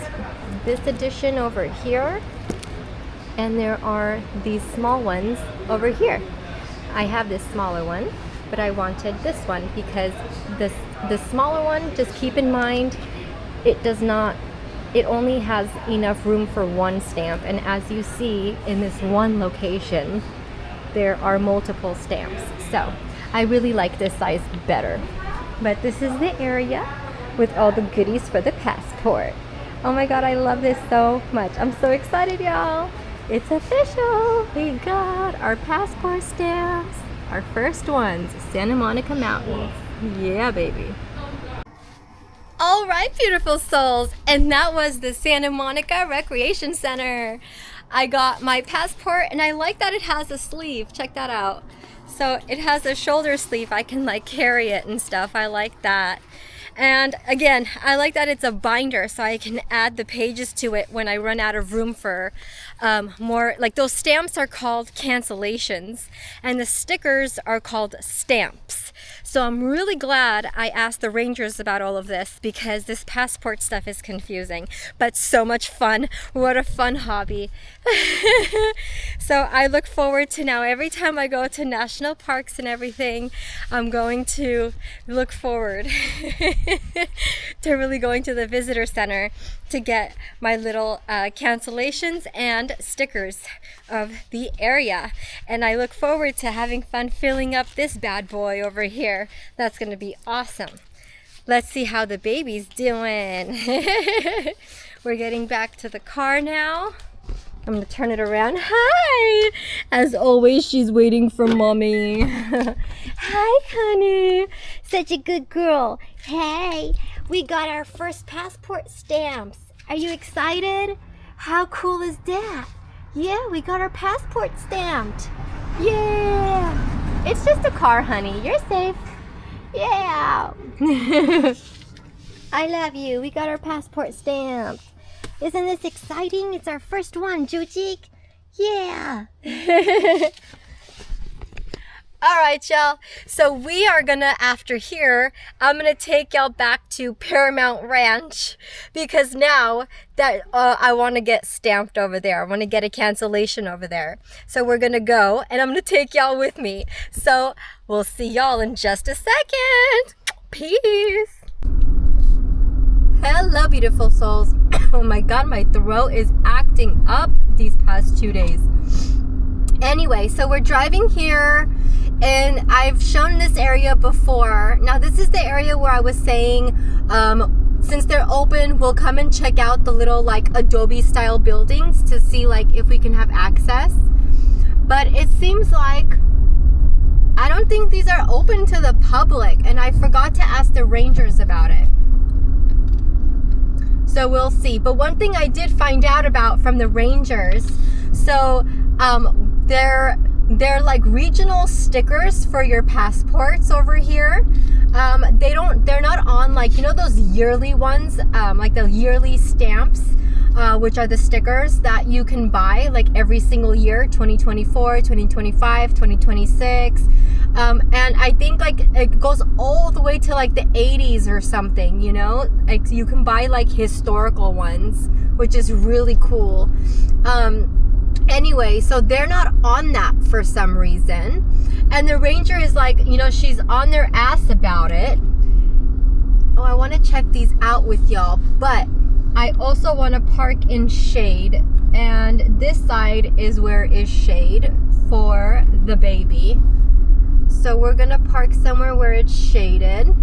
S1: edition over here, and there are these small ones over here. I have this smaller one, but I wanted this one because the smaller one, just keep in mind, it only has enough room for one stamp, and as you see in this one location, there are multiple stamps. So I really like this size better. But this is the area with all the goodies for the passport. Oh my god, I love this so much. I'm so excited, y'all. It's official. We got our passport stamps. Our first ones, Santa Monica Mountains. Yeah, baby. All right, beautiful souls. And that was the Santa Monica Recreation Center. I got my passport, and I like that it has a sleeve. Check that out. So it has a shoulder sleeve. I can like carry it and stuff. I like that. And again, I like that it's a binder, so I can add the pages to it when I run out of room for more. Like those stamps are called cancellations, and the stickers are called stamps. So I'm really glad I asked the rangers about all of this, because this passport stuff is confusing, but so much fun. What a fun hobby. So I look forward to now, every time I go to national parks and everything, I'm going to look forward to really going to the visitor center to get my little cancellations and stickers of the area. And I look forward to having fun filling up this bad boy over here. That's gonna be awesome. Let's see how the baby's doing. We're getting back to the car now. I'm gonna turn it around. Hi! As always, she's waiting for mommy. Hi, honey. Such a good girl. Hey, we got our first passport stamps. Are you excited? How cool is that? Yeah, we got our passport stamped. Yeah. It's just a car, honey. You're safe. Yeah. I love you. We got our passport stamped. Isn't this exciting? It's our first one, Jujik. Yeah. All right, y'all. So we are gonna, after here, I'm gonna take y'all back to Paramount Ranch, because now that I want to get stamped over there. I want to get a cancellation over there. So we're gonna go, and I'm gonna take y'all with me. So we'll see y'all in just a second. Peace. Hello, beautiful souls. Oh my god, my throat is acting up these past 2 days. Anyway, so we're driving here, and I've shown this area before. Now this is the area where I was saying, since they're open, we'll come and check out the little like Adobe style buildings to see like if we can have access. But it seems like I don't think these are open to the public, and I forgot to ask the rangers about it. So we'll see. But one thing I did find out about from the rangers, so they're like regional stickers for your passports over here. They're not on like, you know, those yearly ones, like the yearly stamps, which are the stickers that you can buy like every single year, 2024, 2025, 2026. And I think like it goes all the way to like the 80s or something, you know, like you can buy like historical ones, which is really cool. Anyway, so they're not on that for some reason. And the ranger is like, you know, she's on their ass about it. Oh, I want to check these out with y'all, but I also want to park in shade. And this side is where is shade for the baby. So we're gonna park somewhere where it's shaded.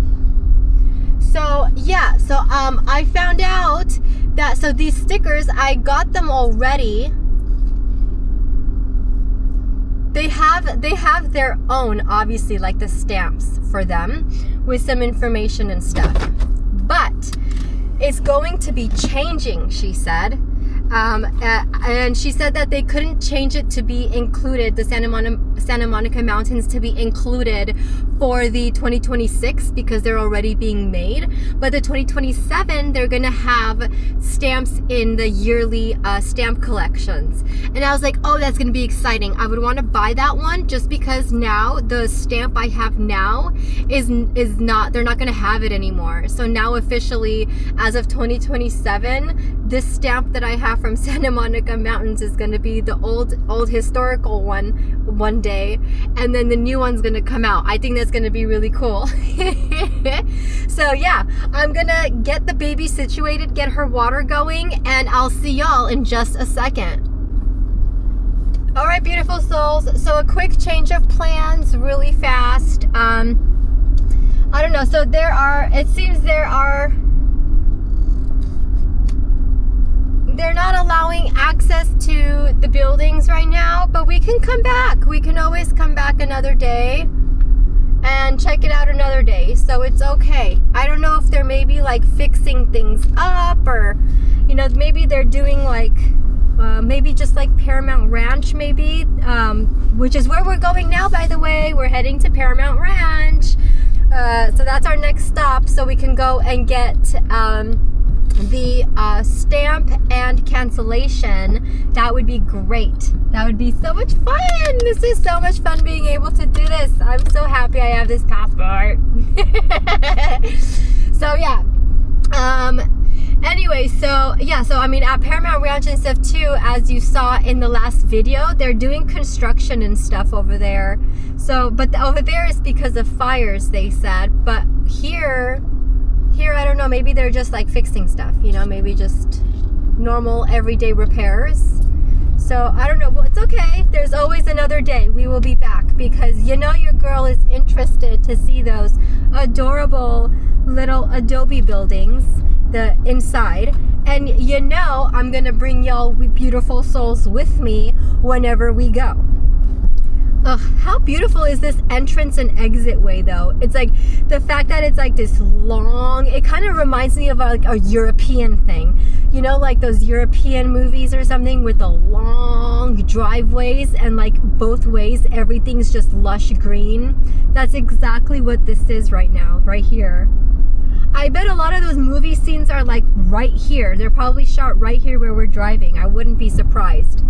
S1: So yeah, so I found out that, so these stickers, I got them already. They have their own, obviously, like the stamps for them with some information and stuff. But it's going to be changing, she said. And she said that they couldn't change it to be included, the Santa Monica Mountains to be included for the 2026 because they're already being made. But the 2027, they're gonna have stamps in the yearly stamp collections. And I was like, oh, that's gonna be exciting. I would want to buy that one just because now the stamp I have now is not, they're not gonna have it anymore. So now officially, as of 2027, this stamp that I have from Santa Monica Mountains is going to be the old historical one day, and then the new one's going to come out. I think that's going to be really cool. So yeah, I'm gonna get the baby situated, get her water going, and I'll see y'all in just a second. All right, beautiful souls, so a quick change of plans really fast. I don't know, so it seems they're not allowing access to the buildings right now, but we can come back. We can always come back another day and check it out another day, so it's okay. I don't know if they're maybe like fixing things up, or maybe they're doing like maybe just like Paramount Ranch, maybe, which is where we're going now, by the way. We're heading to Paramount Ranch, so that's our next stop, so we can go and get the stamp and cancellation. That would be great. That would be so much fun. This is so much fun being able to do this. I'm so happy I have this passport. So yeah, anyway, so yeah, so I mean, at Paramount Ranch and stuff too, as you saw in the last video, they're doing construction and stuff over there. So, but over there is because of fires, they said, but here I don't know, maybe they're just like fixing stuff, maybe just normal everyday repairs. So I don't know, well, it's okay. There's always another day. We will be back because your girl is interested to see those adorable little adobe buildings, the inside. And I'm gonna bring y'all beautiful souls with me whenever we go. Ugh, how beautiful is this entrance and exit way though? It's like the fact that it's like this long, it kind of reminds me of like a European thing. Like those European movies or something with the long driveways and like both ways everything's just lush green. That's exactly what this is right now, right here. I bet a lot of those movie scenes are like right here. They're probably shot right here where we're driving. I wouldn't be surprised.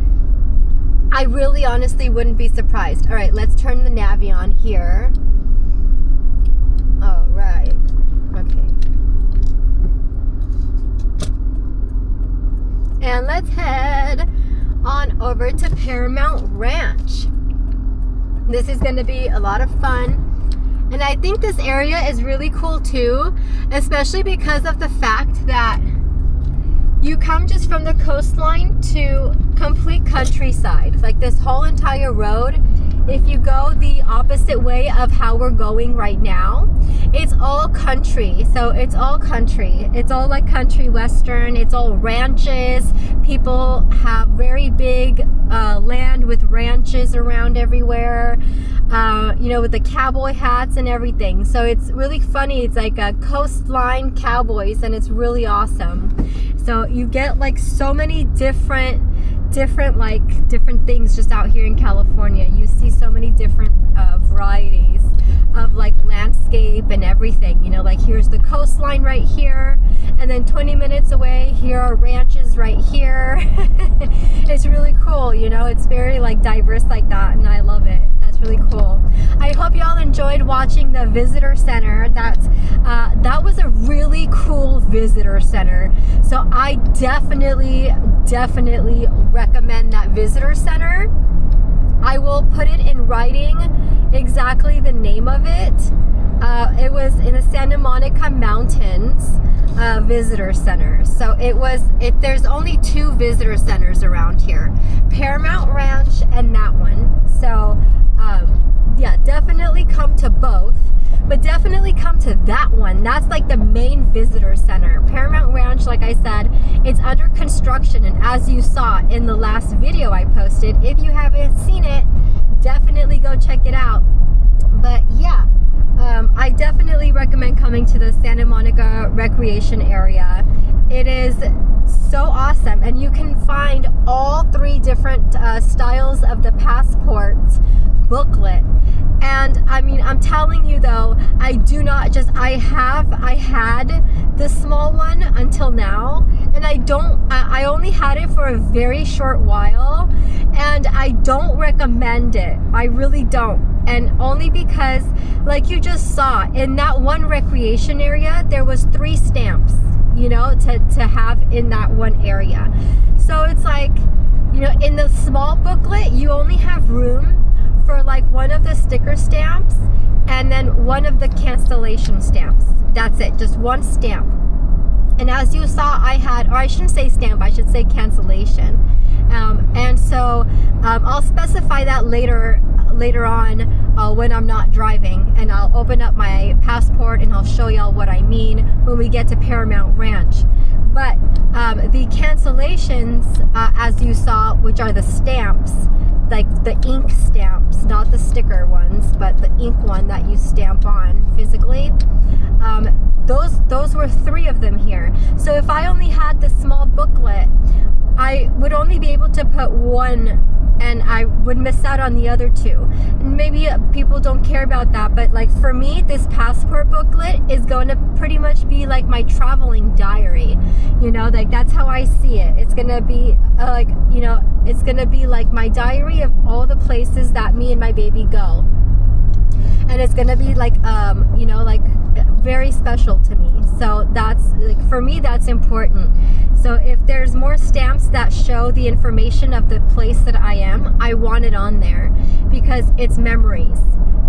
S1: I really honestly wouldn't be surprised. All right, let's turn the Navi on here. All right. Okay. And let's head on over to Paramount Ranch. This is going to be a lot of fun. And I think this area is really cool too, especially because of the fact that you come just from the coastline to complete countryside. Like this whole entire road, if you go the opposite way of how we're going right now, it's all country. So it's all country. It's all like country western. It's all ranches. People have very big land with ranches around everywhere. With the cowboy hats and everything. So it's really funny. It's like a coastline cowboys, and it's really awesome. So you get like so many different things just out here in California. You see so many different varieties of like landscape and everything. Like here's the coastline right here, and then 20 minutes away here are ranches right here. It's really cool. It's very like diverse like that, and I love it. That's really cool. I hope y'all enjoyed watching the visitor center. That was a really cool visitor center. So I definitely recommend that visitor center. I will put it in writing exactly the name of it. It was in the Santa Monica Mountains visitor center. So there's only 2 visitor centers around here, Paramount Ranch and that one. So yeah, definitely come to both, but definitely come to that one. That's like the main visitor center. Paramount Ranch, like I said, it's under construction, and as you saw in the last video I posted, if you haven't seen it, definitely go check it out. But yeah, I definitely recommend coming to the Santa Monica recreation area. It is so awesome, and you can find all 3 different styles of the passport booklet. And I mean, I'm telling you though, I had the small one until now, and I only had it for a very short while, and I don't recommend it. I really don't. And only because, like you just saw, in that one recreation area, there was 3 stamps, you know, to have in that one area. So it's like, you know, in the small booklet, you only have room for like one of the sticker stamps and then one of the cancellation stamps. That's it, just one stamp. And as you saw, I had, or I shouldn't say stamp, I should say cancellation. And so I'll specify that later on when I'm not driving, and I'll open up my passport and I'll show y'all what I mean when we get to Paramount Ranch. But the cancellations, as you saw, which are the stamps, like the ink stamps, not the sticker ones, but the ink one that you stamp on physically, those were 3 of them here. So if I only had the small booklet, I would only be able to put 1, and I would miss out on the other 2. And maybe people don't care about that, but like for me, this passport booklet is going to pretty much be like my traveling diary. You know, like that's how I see it. It's going to be like, you know, it's going to be like my diary of all the places that me and my baby go. And it's going to be like, you know, like very special to me. So that's like, for me, that's important. So if there's more stamps that show the information of the place that I am, I want it on there because it's memories.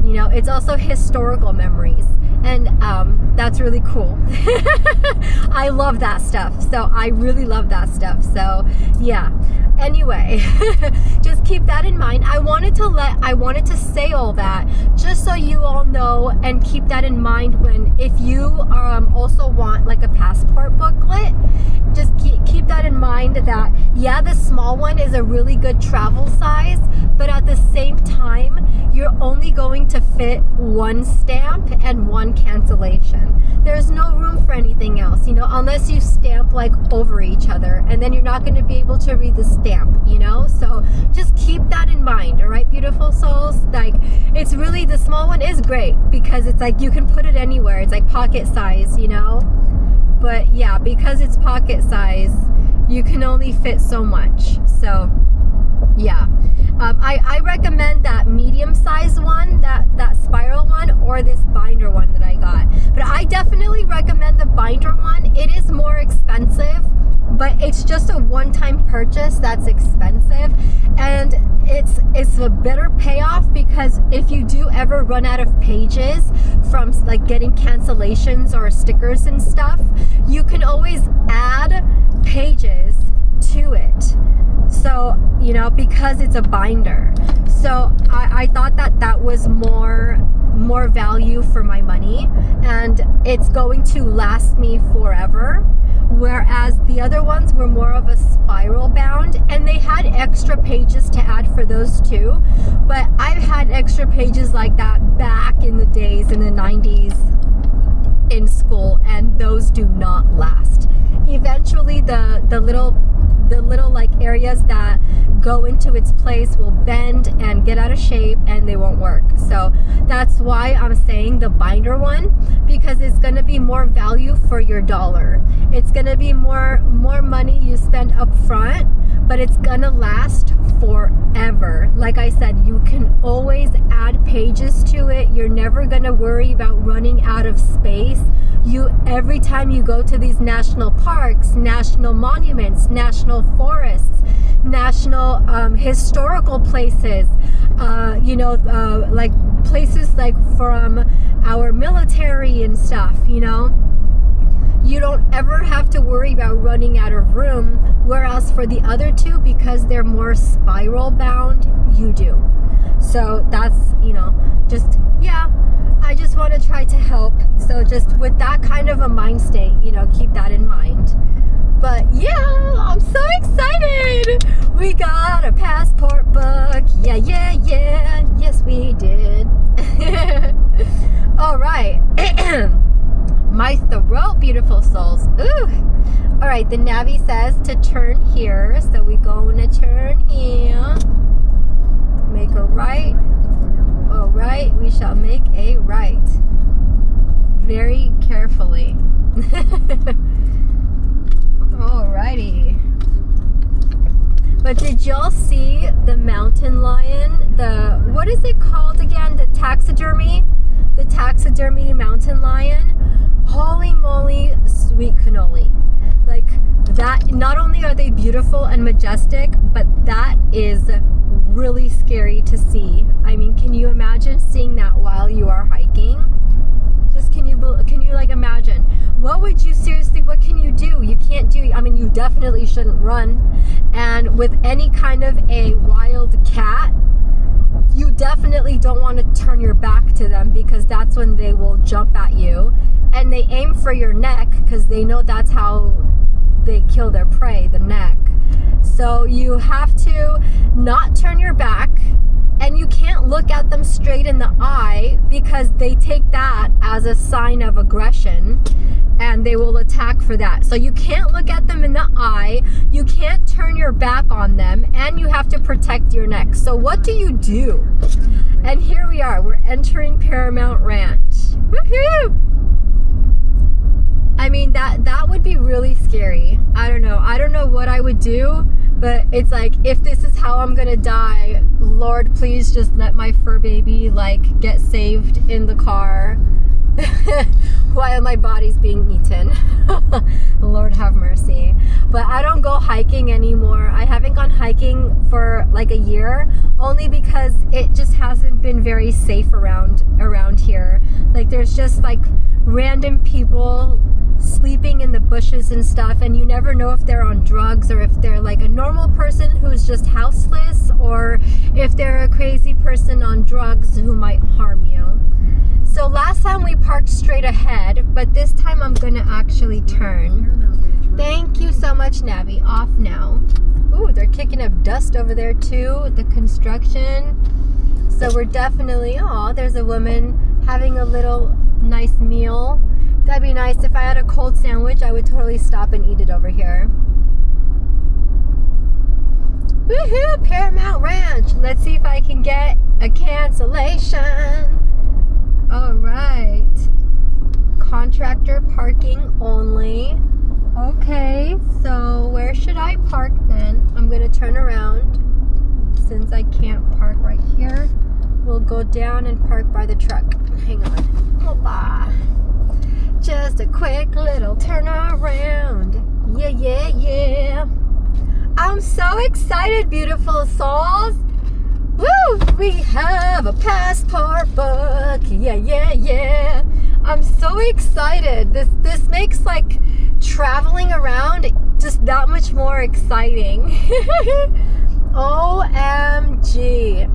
S1: You know, it's also historical memories, and that's really cool. I love that stuff. So I really love that stuff. So yeah. Anyway, just keep that in mind. I wanted to say all that just so you all know, and keep that in mind when, if you also want like a passport booklet, just keep that in mind that, yeah, the small one is a really good travel size, but at the same time, you're only going to fit 1 stamp and 1 cancellation. There's no room for anything else, you know, unless you stamp like over each other, and then you're not going to be able to read the stamp, you know. So just keep that in mind, all right, beautiful souls. Like, it's really, the small one is great because it's like you can put it anywhere. It's like pocket size, you know. But yeah, because it's pocket size, you can only fit so much. So yeah, I recommend that medium size one, that spiral one, or this binder one that I got. But I definitely recommend the binder one. It is more expensive, but it's just a one-time purchase that's expensive, and it's a better payoff, because if you do ever run out of pages from like getting cancellations or stickers and stuff, you can always add pages to it. So, you know, because it's a binder. So I thought that was more value for my money, and it's going to last me forever. Whereas the other ones were more of a spiral bound, and they had extra pages to add for those too. But I've had extra pages like that back in the days, in the 90s in school, and those do not last. Eventually the little like areas that go into its place will bend and get out of shape, and they won't work. So that's why I'm saying the binder one, because it's going to be more value for your dollar. It's going to be more money you spend up front, but it's going to last forever. Like I said, you can always add pages to it. You're never going to worry about running out of space. Every time you go to these national parks, national monuments, national forests, national historical places, like places like from our military and stuff, you know, you don't ever have to worry about running out of room. Whereas for the other two, because they're more spiral bound, you do. So that's, just, yeah, I just want to try to help. So just with that kind of a mind state, keep that in mind. But yeah, I'm so excited. We got a passport book. Yeah. Yes, we did. All right. My throat, beautiful souls. Ooh. All right, the Navi says to turn here. So we gonna turn here. Make a right. All right, we shall make a right. Very carefully. Alrighty. But did y'all see the mountain lion? What is it called again? The taxidermy mountain lion. Holy moly, sweet cannoli. Like that, not only are they beautiful and majestic, but that is really scary to see. I mean, can you imagine seeing that while you are hiking? Just can you like imagine? What can you do? You can't do, you definitely shouldn't run. And with any kind of a wild cat, you definitely don't want to turn your back to them, because that's when they will jump at you. And they aim for your neck because they know that's how they kill their prey, the neck. So you have to not turn your back, and you can't look at them straight in the eye, because they take that as a sign of aggression and they will attack for that. So you can't look at them in the eye, you can't turn your back on them, and you have to protect your neck. So what do you do? And here we are, we're entering Paramount Ranch. Woohoo! I mean, that would be really scary. I don't know what I would do, but it's like, if this is how I'm gonna die, Lord, please just let my fur baby get saved in the car while my body's being eaten. Lord have mercy. But I don't go hiking anymore. I haven't gone hiking for a year, only because it just hasn't been very safe around here. There's just random people sleeping in the bushes and stuff, and you never know if they're on drugs, or if they're a normal person who's just houseless, or if they're a crazy person on drugs who might harm you. So last time we parked straight ahead, but this time I'm gonna actually turn. Thank you so much, Navi. Off now. Ooh, they're kicking up dust over there too, the construction. So we're definitely, there's a woman having a little nice meal. That'd be nice. If I had a cold sandwich, I would totally stop and eat it over here. Woohoo! Paramount Ranch. Let's see if I can get a cancellation. Alright. Contractor parking only. Okay, so where should I park then? I'm gonna turn around. Since I can't park right here, we'll go down and park by the truck. Hang on. Hola. Just a quick little turn around. Yeah. I'm so excited, beautiful souls. Woo! We have a passport book. Yeah. I'm so excited. This makes traveling around just that much more exciting. OMG.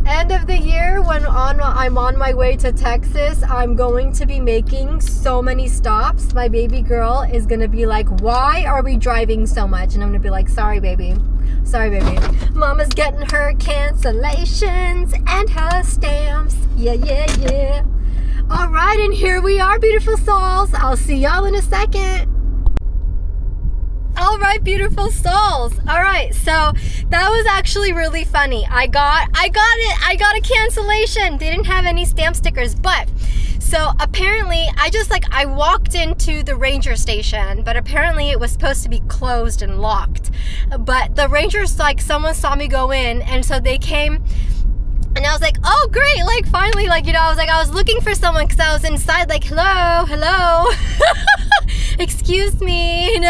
S1: End of the year, when I'm on my way to Texas, I'm going to be making so many stops. My baby girl is going to be like, why are we driving so much? And I'm going to be like, sorry, baby. Mama's getting her cancellations and her stamps. Yeah. All right, and here we are, beautiful souls. I'll see y'all in a second. All right, beautiful souls. All right, so that was actually really funny. I got a cancellation. They didn't have any stamp stickers, but so apparently I walked into the ranger station, but apparently it was supposed to be closed and locked. But the rangers, someone saw me go in, and so they came. And I was like, oh, great, finally, I was looking for someone, because I was inside, hello, excuse me, and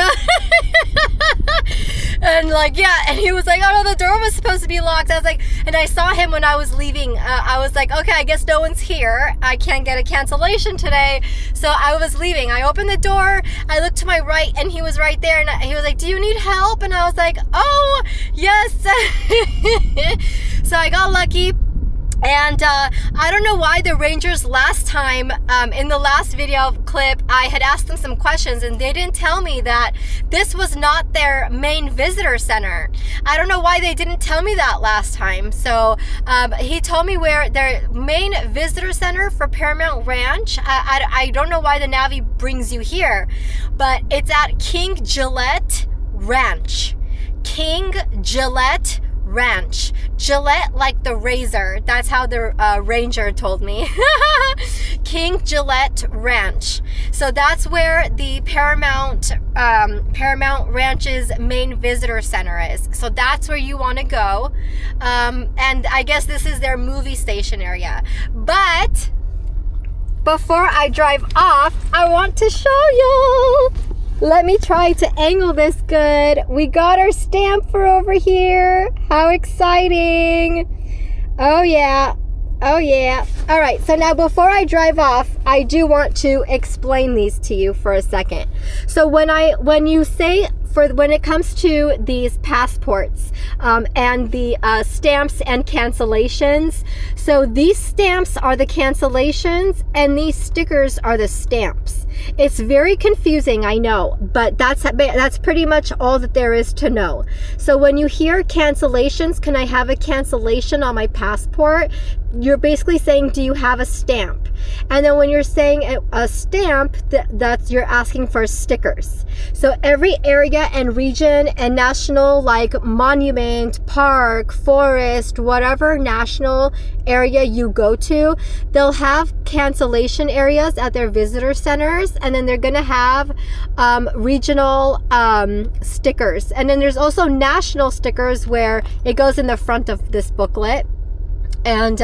S1: and he was like, oh, no, the door was supposed to be locked. I was like, and I saw him when I was leaving. I was like, okay, I guess no one's here. I can't get a cancellation today. So I was leaving. I opened the door, I looked to my right, and he was right there, and he was like, do you need help? And I was like, oh, yes. So I got lucky. And I don't know why the Rangers last time, in the last video clip, I had asked them some questions and they didn't tell me that this was not their main visitor center. I don't know why they didn't tell me that last time. So he told me where their main visitor center for Paramount Ranch, I don't know why the Navi brings you here, but it's at King Gillette Ranch. King Gillette Ranch. Gillette like the razor. That's how the ranger told me. King Gillette Ranch. So that's where the Paramount Ranch's main visitor center is. So that's where you want to go. And I guess this is their movie station area. But before I drive off, I want to show y'all. Let me try to angle this good. We got our stamp for over here. How exciting. Oh yeah. Oh yeah. All right, so now before I drive off, I do want to explain these to you for a second. So when it comes to these passports and the stamps and cancellations, so these stamps are the cancellations and these stickers are the stamps. It's very confusing, I know, but that's pretty much all that there is to know. So when you hear cancellations, can I have a cancellation on my passport? You're basically saying, do you have a stamp? And then when you're saying a stamp, that's you're asking for stickers. So every area and region and national, like monument, park, forest, whatever national area you go to, they'll have cancellation areas at their visitor centers, and then they're gonna have regional stickers. And then there's also national stickers where it goes in the front of this booklet. And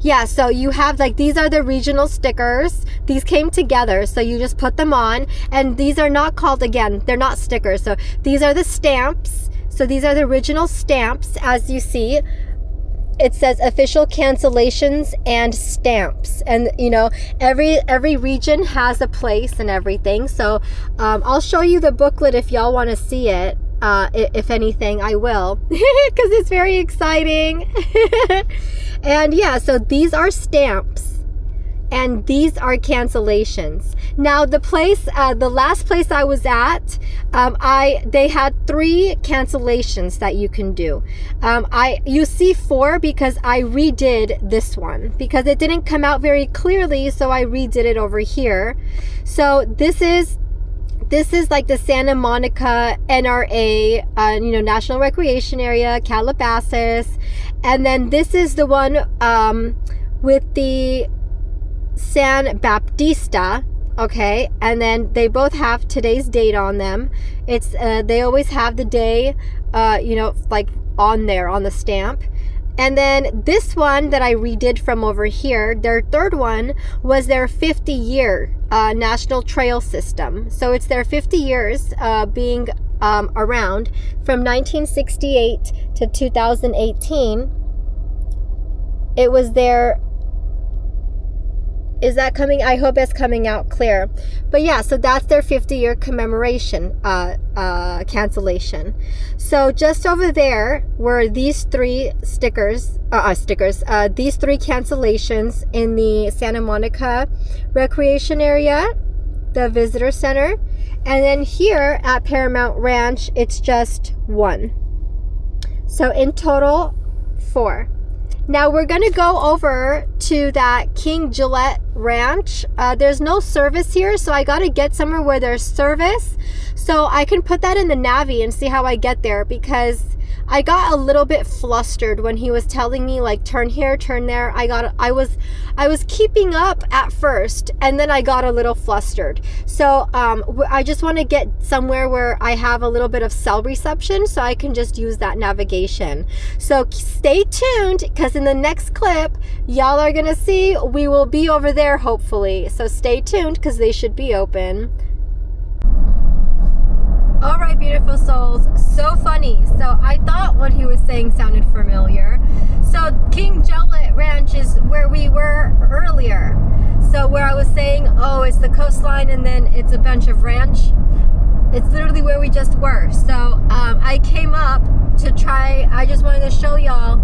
S1: yeah, so you have like, these are the regional stickers. These came together, so you just put them on. And these are not called, again, they're not stickers. So these are the stamps. So these are the original stamps, as you see. It says official cancellations and stamps. And you know, every region has a place and everything. So I'll show you the booklet if y'all want to see it. If anything, I will, because it's very exciting. And yeah, so these are stamps and these are cancellations. Now the last place I was at, they had 3 cancellations that you can do. You see 4 because I redid this one because it didn't come out very clearly, so I redid it over here. So this is like the Santa Monica NRA, National Recreation Area, Calabasas. And then this is the one with the San Baptista, okay? And then they both have today's date on them. It's they always have the day, like on there on the stamp. And then this one that I redid from over here, their third one was their 50-year National Trail System. So it's their 50 years being around from 1968 to 2018. It was their... Is that coming? I hope it's coming out clear. But yeah, so that's their 50-year commemoration cancellation. So just over there were these 3 these 3 cancellations in the Santa Monica Recreation Area, the visitor center. And then here at Paramount Ranch, it's just 1. So in total, 4. Now we're going to go over to that King Gillette Ranch. There's no service here, so I got to get somewhere where there's service. So I can put that in the Navi and see how I get there, because I got a little bit flustered when he was telling me like turn here, turn there. I was keeping up at first, and then I got a little flustered. So I just want to get somewhere where I have a little bit of cell reception so I can just use that navigation. So stay tuned, because in the next clip y'all are gonna see we will be over there hopefully. So stay tuned, because they should be open. All right, beautiful souls, so funny. So I thought what he was saying sounded familiar. So King Gillette Ranch is where we were earlier. So where I was saying, oh, it's the coastline and then it's a bunch of ranch. It's literally where we just were. So I came up to try, I just wanted to show y'all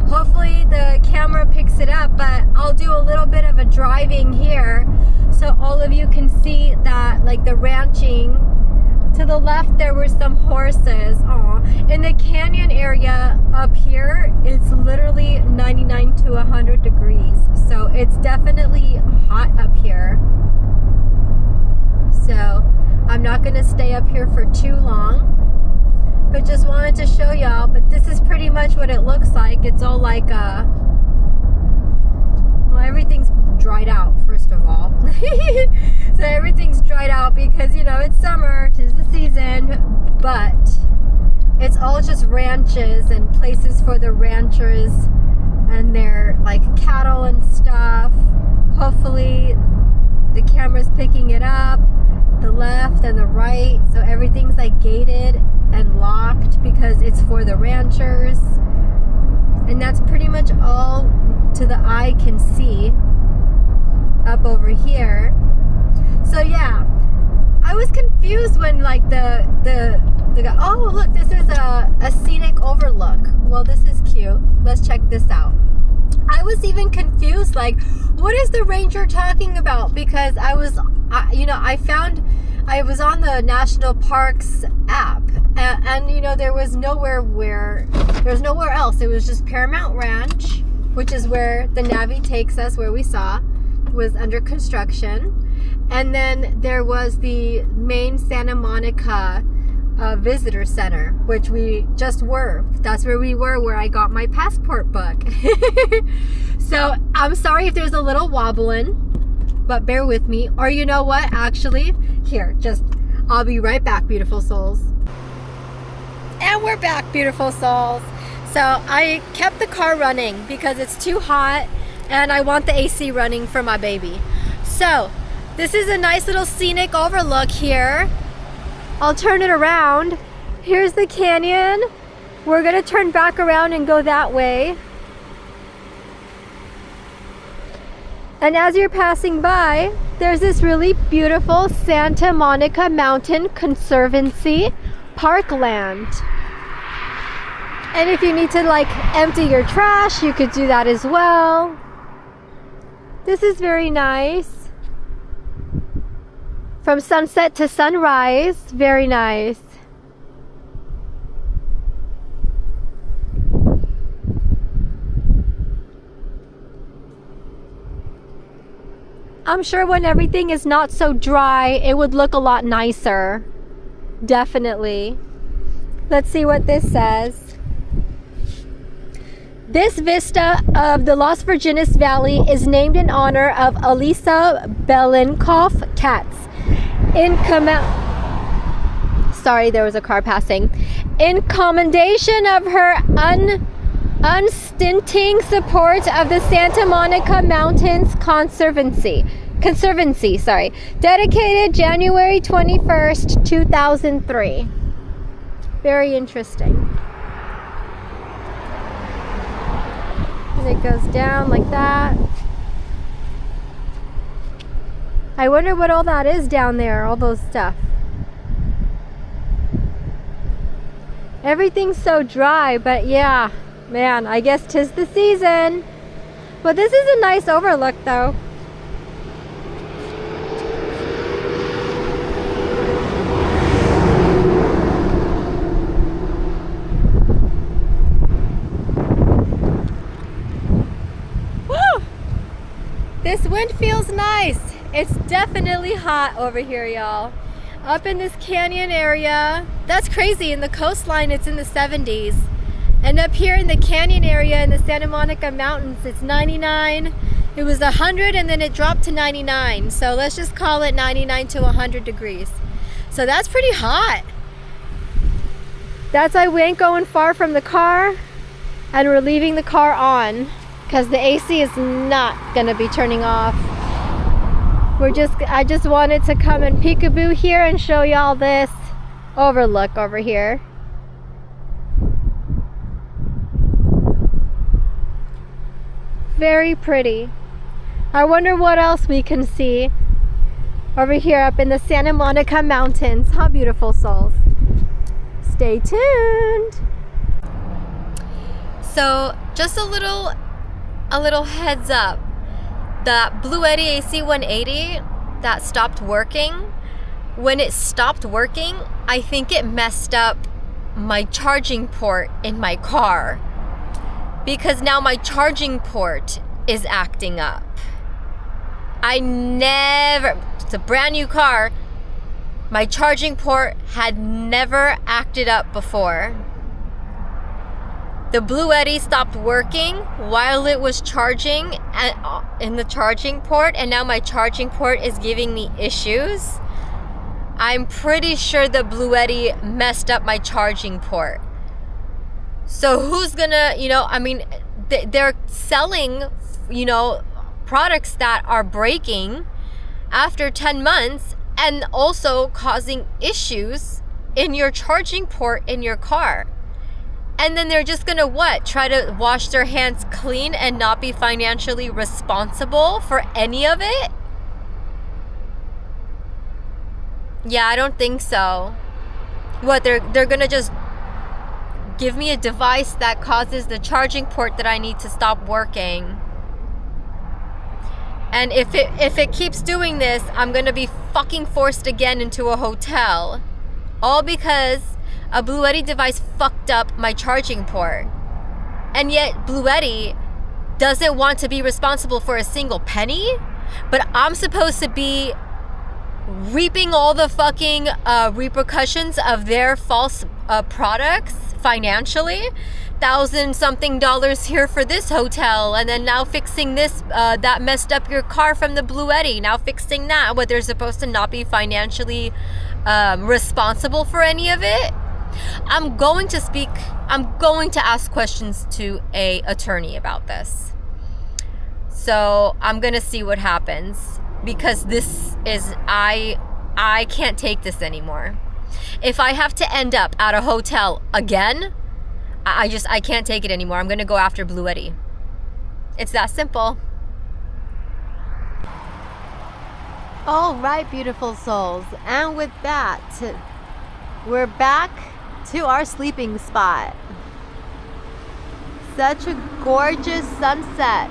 S1: Hopefully the camera picks it up, but I'll do a little bit of a driving here so all of you can see that, like the ranching. To the left there were some horses. Aw. In the canyon area up here, it's literally 99 to 100 degrees. So it's definitely hot up here. So I'm not gonna stay up here for too long, but just wanted to show y'all. But this is pretty much what it looks like. It's all like well, everything's dried out, first of all. So everything's dried out because, you know, it's summer, 'tis the season, but it's all just ranches and places for the ranchers and their like cattle and stuff. Hopefully the camera's picking it up, the left and the right, so everything's like gated and locked because it's for the ranchers. And that's pretty much all to the eye can see up over here. So yeah, I was confused when like the guy, oh look, this is a scenic overlook. Well, this is cute. Let's check this out. I was even confused, like, what is the ranger talking about? Because I was on the National Parks app, and you know, there was nowhere else. It was just Paramount Ranch, which is where the Navi takes us, where we saw, was under construction. And then there was the main Santa Monica visitor center, which we just were. That's where we were, where I got my passport book. So I'm sorry if there's a little wobbling, but bear with me. Or you know what, actually, here, I'll be right back, beautiful souls. And we're back, beautiful souls. So I kept the car running because it's too hot and I want the AC running for my baby. So this is a nice little scenic overlook here. I'll turn it around. Here's the canyon. We're gonna turn back around and go that way. And as you're passing by, there's this really beautiful Santa Monica Mountain Conservancy parkland. And if you need to like empty your trash, you could do that as well. This is very nice. From sunset to sunrise, very nice. I'm sure when everything is not so dry, it would look a lot nicer. Definitely. Let's see what this says. This vista of the Las Virgenes Valley is named in honor of Elisa Belenkoff Katz. Sorry, there was a car passing. In commendation of her unstinting support of the Santa Monica Mountains Conservancy, dedicated January 21st, 2003. Very interesting. And it goes down like that. I wonder what all that is down there, all those stuff. Everything's so dry, but yeah, man, I guess 'tis the season. But this is a nice overlook though. Woo! This wind feels nice. It's definitely hot over here, y'all. Up in this canyon area, that's crazy. In the coastline, it's in the 70s. And up here in the canyon area in the Santa Monica Mountains, it's 99. It was 100 and then it dropped to 99. So let's just call it 99 to 100 degrees. So that's pretty hot. That's why we ain't going far from the car, and we're leaving the car on because the AC is not gonna be turning off. I just wanted to come and peekaboo here and show y'all this overlook over here. Very pretty. I wonder what else we can see over here up in the Santa Monica Mountains. How beautiful, souls. Stay tuned. So just a little heads up. That Bluetti AC180 that stopped working, when it stopped working, I think it messed up my charging port in my car, because now my charging port is acting up. It's a brand new car. My charging port had never acted up before. The Bluetti stopped working while it was charging in the charging port, and now my charging port is giving me issues. I'm pretty sure the Bluetti messed up my charging port. So who's gonna, they're selling, products that are breaking after 10 months and also causing issues in your charging port in your car. And then they're just gonna try to wash their hands clean and not be financially responsible for any of it? Yeah, I don't think so. They're gonna just give me a device that causes the charging port that I need to stop working. And if it keeps doing this, I'm gonna be fucking forced again into a hotel. All because a Bluetti device fucked up my charging port. And yet Bluetti doesn't want to be responsible for a single penny, but I'm supposed to be reaping all the fucking repercussions of their false products financially. $1,000-something here for this hotel, and then now fixing this that messed up your car from the Bluetti, now fixing that, but they're supposed to not be financially responsible for any of it. I'm going to ask questions to a attorney about this. So I'm gonna see what happens, because this is, I can't take this anymore. If I have to end up at a hotel again, I can't take it anymore. I'm gonna go after Bluetti. It's that simple. All right, beautiful souls. And with that, we're back to our sleeping spot. Such a gorgeous sunset.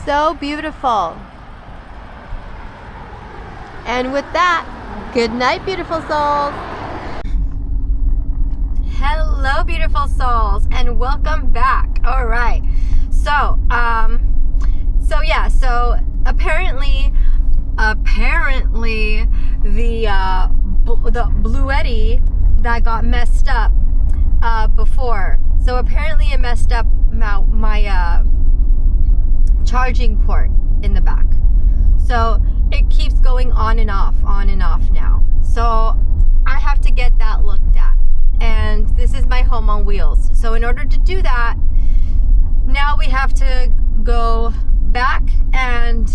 S1: So beautiful. And with that, good night, beautiful souls. Hello, beautiful souls, and welcome back. All right. So apparently the Bluetti that got messed up before. So apparently it messed up my charging port in the back. So it keeps going on and off now. So I have to get that looked at. And this is my home on wheels. So in order to do that, now we have to go back and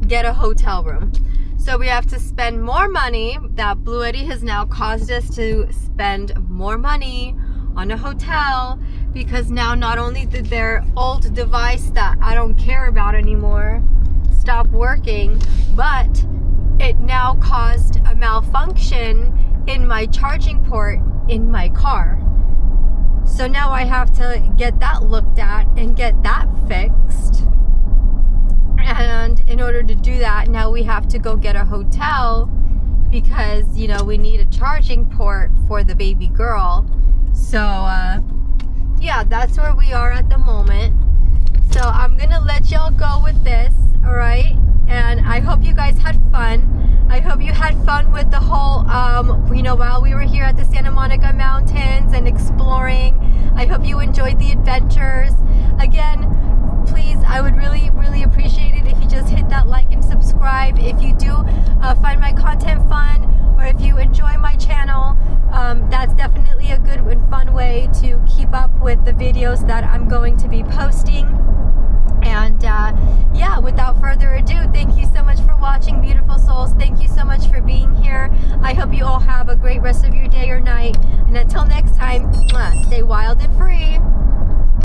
S1: get a hotel room. So we have to spend more money. That Bluetti has now caused us to spend more money on a hotel, because now not only did their old device that I don't care about anymore stop working, but it now caused a malfunction in my charging port in my car. So now I have to get that looked at and get that fixed. And in order to do that, now we have to go get a hotel, because we need a charging port for the baby girl. So yeah, that's where we are at the moment. So I'm gonna let y'all go with this, all right? And I hope you guys had fun. I hope you had fun with the whole, while we were here at the Santa Monica Mountains and exploring. I hope you enjoyed the adventures. Again, please, I would really, really appreciate it if you just hit that like and subscribe. If you do find my content fun, or if you enjoy my channel, that's definitely a good and fun way to keep up with the videos that I'm going to be posting. And yeah, without further ado, thank you so much for watching, beautiful souls. Thank you so much for being here. I hope you all have a great rest of your day or night. And until next time, stay wild and free.